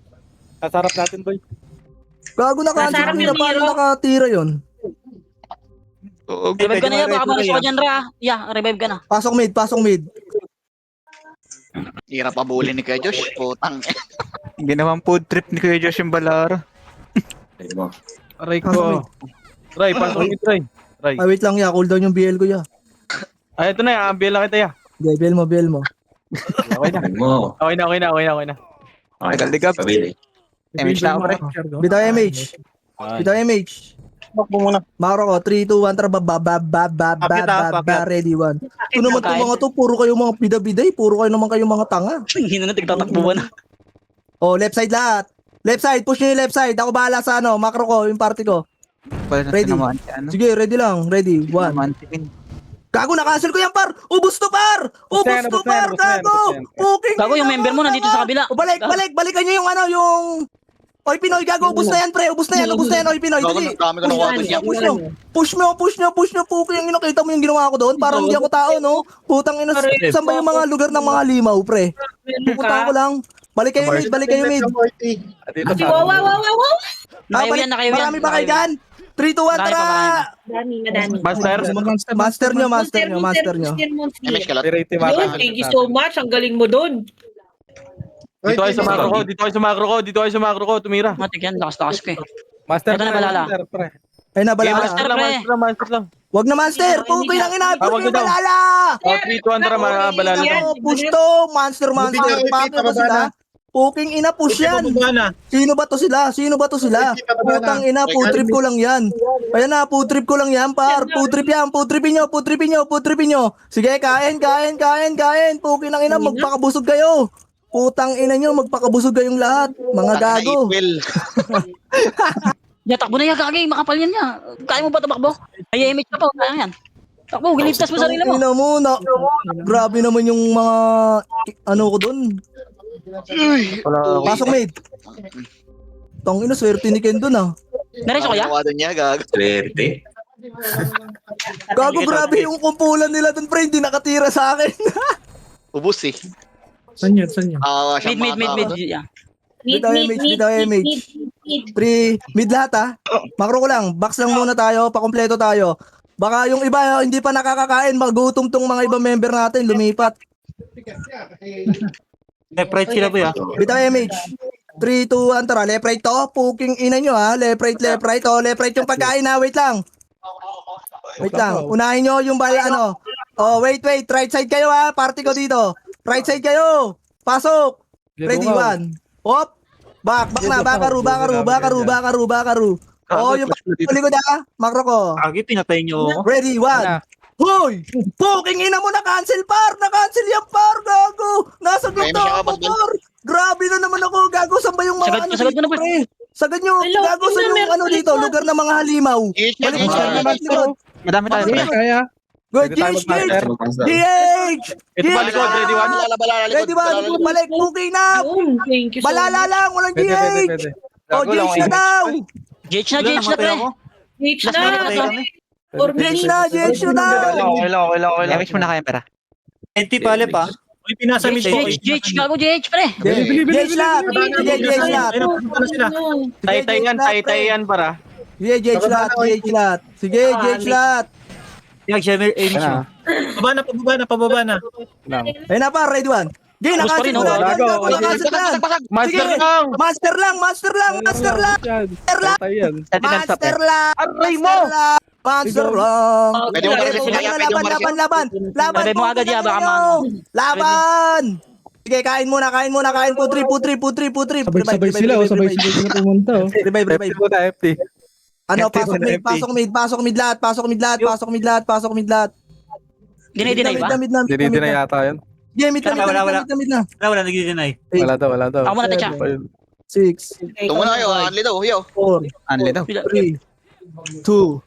Nasarap natin, boy. Gago, na-cancel Nasarap ko yung na. Paano Nero. nakatira yun? Revive ka na yan, baka malis ako dyan, Ra. Yeah, revive ka na. Pasok mid. Hirap abulin ni Kuya Josh. Putang. Ginawang food trip ni Kuya Josh yung Balara. Aray ko. Ray, pasok mo Ray. Ray. Ay, wait lang ya. Cooldown yung BL ko ya. Ay, ito na, i-ambil lang kita, ya. Okay, BL mo. Okay na. Tagal-ligab. MH na ako, pre. Bitaw MH. Makro ko, 3, 2, 1, tara, ready, 1. Ito naman itong mga to, puro kayo mga biday, puro kayo naman kayo mga tanga. Hindi na tigtatakbo na. Oh, left side lahat. Left side, push nyo yung left side. Ako bahala sa makro ko, yung party ko. Wala na Ready. tinamaan si ano. Sige, ready lang. Ready, 1. Tinamaan si Min. Gago, na-cancel ko yan, par! Ubus to, par! Gago! Puking Gago, yung member mo nandito sa kabila. O, balikan nyo yung yung... Oy, Pinoy, gago, ubus na yan, pre. Ubus na yan, Oy, Pinoy. Gago, Dali. dami ko ng weapon niya. Push nyo, puking. Nakita mo yung ginawa ko doon? Parang hindi ako tao, no? Putang ina, saan ba yung mga lugar ng mga limaw, pre? Pupunta ko lang. Balik kayo mid. Wow. Nakayo yan. Marami ba kayo dyan? 3, 2, 1, tara! Madami. Master. Master nyo. MH ka lang. Yun, thank you so much. Ang galing mo dun. Dito kayo sa macro ko, tumira. Matik yan, lakas-lakas ko eh. Master. Ito na, balala. Ay, nabalala. Master, pre. Master lang. Wag na, Master! Puking lang ina! Push Wag nyo na daw. balala! O, 3, 2, 1, tara, mga balala. Push to! Monster! Pakyo ba sila? Puking ina, push yan! Sino ba to sila? Putang ina, food trip ko lang yan. Ayan na, food trip ko lang yan, par. Food trip yan, food tripin nyo. Sige, kain. Puking lang ina, magpakabusog kayo. Putang ina nyo, magpakabusog kayong lahat. Mga gago. Ya, takbo na yan, gagi. Makapal yan niya. Kaya mo ba tumakbo? May image ka po. Kaya yan. Takbo, giligtas mo sarili mo. Ina mo na. Grabe naman yung mga ano ko doon. Pasok mid. Tangina, swerte ni Ken doon ah. Nareso kaya? Nakuha doon niya, gag. Swerte. Gago, grabe yung kumpulan nila doon, pre. Hindi nakatira sa akin. Ubus eh. Saan yun? Saan yun? Mid. Yeah. Bitaw MH, bitaw MH. Pre, mid lahat ah. Makro ko lang, box lang muna tayo, pakompleto tayo. Baka yung iba hindi pa nakakakain, magutom tong mga iba member natin, lumipat. Left right sila boy ah. Bitaw MH. 3, 2, 1, tara. Left right to. Puking ina nyo ha. Left right. Oh, left right yung pagkain ha. Wait lang. Unahin nyo yung bala ano. Oh, wait. Right side kayo ha. Party ko dito. Right side kayo. Pasok. Ready, 1. Hop. Back na. Bakaru. Oh, yung likod ha. Makro ko. Agi, pinatay nyo ako. Ready, 1. Hoy! Puking ina mo, na-cancel par! Na-cancel yung par, gago! Nasa May gluto siya ka, ako, boss, par! Grabe na naman ako, gago! Saan ba yung mga ano Sagad mo dito, na, pre? Sagad nyo, Hello, gago, saan tingnan, yung ano meron dito? likod. Lugar ng mga halimaw. Balik mo sa likod. Madami tayo, pre. Kaya. Good, GH! Ito pa likod, ready one? Ready ba? Balik, puking na! Yun, thank you so Balala lang, walang GH! Oh, GH na daw! GH na pre. much. Last minute na kami. GH na daw! Okay lang. Damage mo na kayo, pera. NT pala pa. Uy, pinasa mid ko. GH, gago GH pre. GH lahat! GH lahat! Tay yan para. GH lahat! Sige, GH lahat! Yung Shemer aim siya. Pababa na. Ayun na pa, ready one. Gay, nakasin mo na. Nakasin na. Master lang. Master lang. Aray mo! Monster lang. Pwede mo marisin sila yan, pwede mo marisin. Laban. Sabay mo agad yan, baka Laban. Sige, kain muna. Putri. Sabay sila pumunta. Revive. FT. Ano, pasok mid lahat. Dinay ba? Dinidin na yata yan. Yeah, mid na. Wala, nag-deny. Wala daw. Ako muna tayo. 6, Tungo na kayo, Anli daw, yo. 4, Anli daw. 3, 2, 1.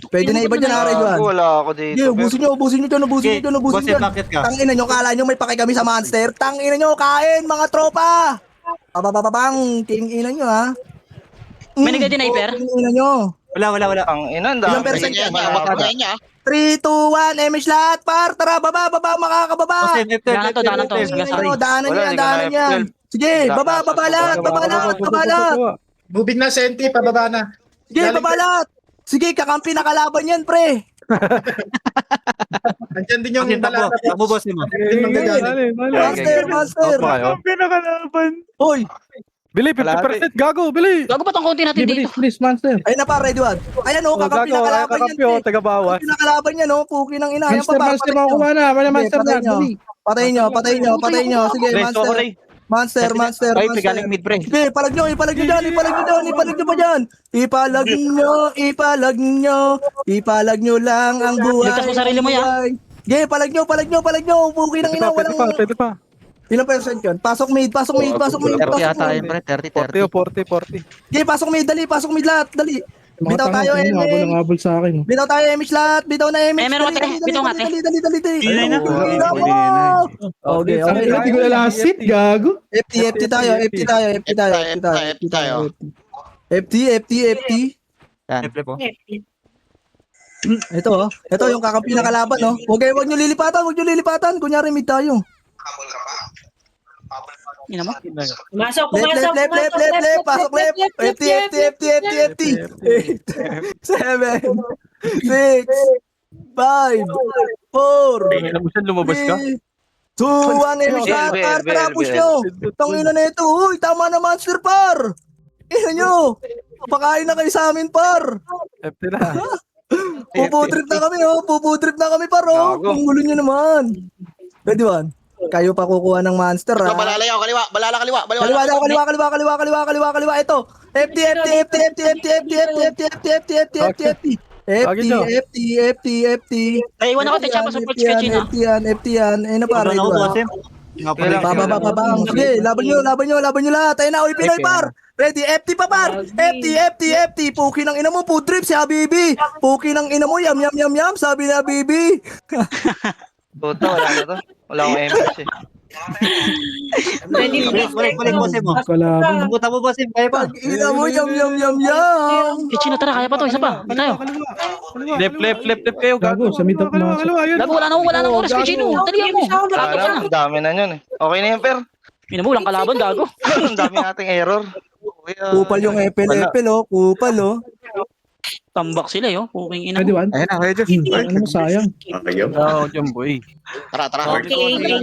Pwede na iba dyan, Aray Juan. Wala ako dito. Yeah, ubusin nyo dyan. Boss, bakit ka? Tangina nyo, kala nyo may pake kami sa monster. Tangina nyo, kain, mga tropa. Babababang, king ina nyo, ha. May nagda-deny, per? King ina nyo. Wala. Ang ina, ang Ilang dami. percent Niya, yan? baka niya. 3, 2, 1, MH lahat, par. Tara, baba, makakababa. Daanan to. Daanan yan. Sige, baba lahat. Moving na, Senti, pababa na. Sige, baba lahat. Sige, kakampi na kalaban yan, pre. Andyan din yung Takbo, boss mo. Master. Hoy, Bili, 50% gago, bili. Gago ba tong konti natin dito? Please, monster. ayun na pa, ready one. Ayan o, kakampi na kalaban yan, pre. taga bawas. Kakampi na kalaban yan, o. Puki ng ina. Ayan pa, Monster, makukuha na. Wala monster na. Dali. Patay nyo. Sige, monster. Ay, galing mid, pre. Sige, ipalag nyo pa dyan. Ipalag nyo lang ang buhay. Ligtas mo sarili mo, ya. Sige, palag nyo. Puki ng ina, walang... Pwede pa. Ilang percent yun? Pasok mid. 30 yata yun, pre. 30. 40. Okay, pasok mid lahat, dali. Bitaw tayo, Habol sa akin. Bitaw tayo, MH lahat. Bitaw na MH. Meron ka, te. Bitaw nga, te. Dali. Dinay na. Okay. Hindi ko na lang sit, gago. FT tayo. FT. Yan. Ito yung kakampi na kalaban, no? Okay, wag nyo lilipatan. Kunyari mid tayo. Ina mo? Pumasok. Left. Pasok left. FT. 7, 6, 5, 4, Lumabas ka? 3, 2, 1, MH lahat, par. Push nyo. Tangina na ito. Uy, tama na, monster, par. Ina nyo. Pakain na kayo sa amin, par. FT na. Puputrip na kami, par. Ang gulo nyo naman. Ready one. Kayo pa kukuha ng monster, ha? Balala yaw, balala kaliwa. Kaliwa. Ito. FT. Naiwan ako, te. Chapa, support si Kachina. FT yan. Ayun na pa, ready one. Baba. Sige, laban nyo lahat. Tayo na, uy, Pinoy par. Ready, FT pa par. FT. Puki ng ina mo, food trip si Habibi. Puki ng ina mo, yam, sabi ni Habibi. Puta, wala na to. Wala akong MS eh. Ready, Balik mo, Sim. Kalaban. Puta mo ba, Sim? Kaya pa. Ina mo, yam. Kitchen na tara, kaya pa to, isa pa. Di tayo. Left kayo, Gago, sa mid up na. Gago, wala na oras, Kitchen. Dalihan mo. Kalapit ka na. Ang dami na yun eh. Okay na yan, per. Ina mo, walang kalaban, gago. Ang dami nating error. Kupal yung epel, oh. Kupal, oh. Tambak sila, yo. Puking ina Pwede mo. one. Ayun na, kaya Jeff. Ano mo sayang. Oo, Jumbo eh. Tara. Okay.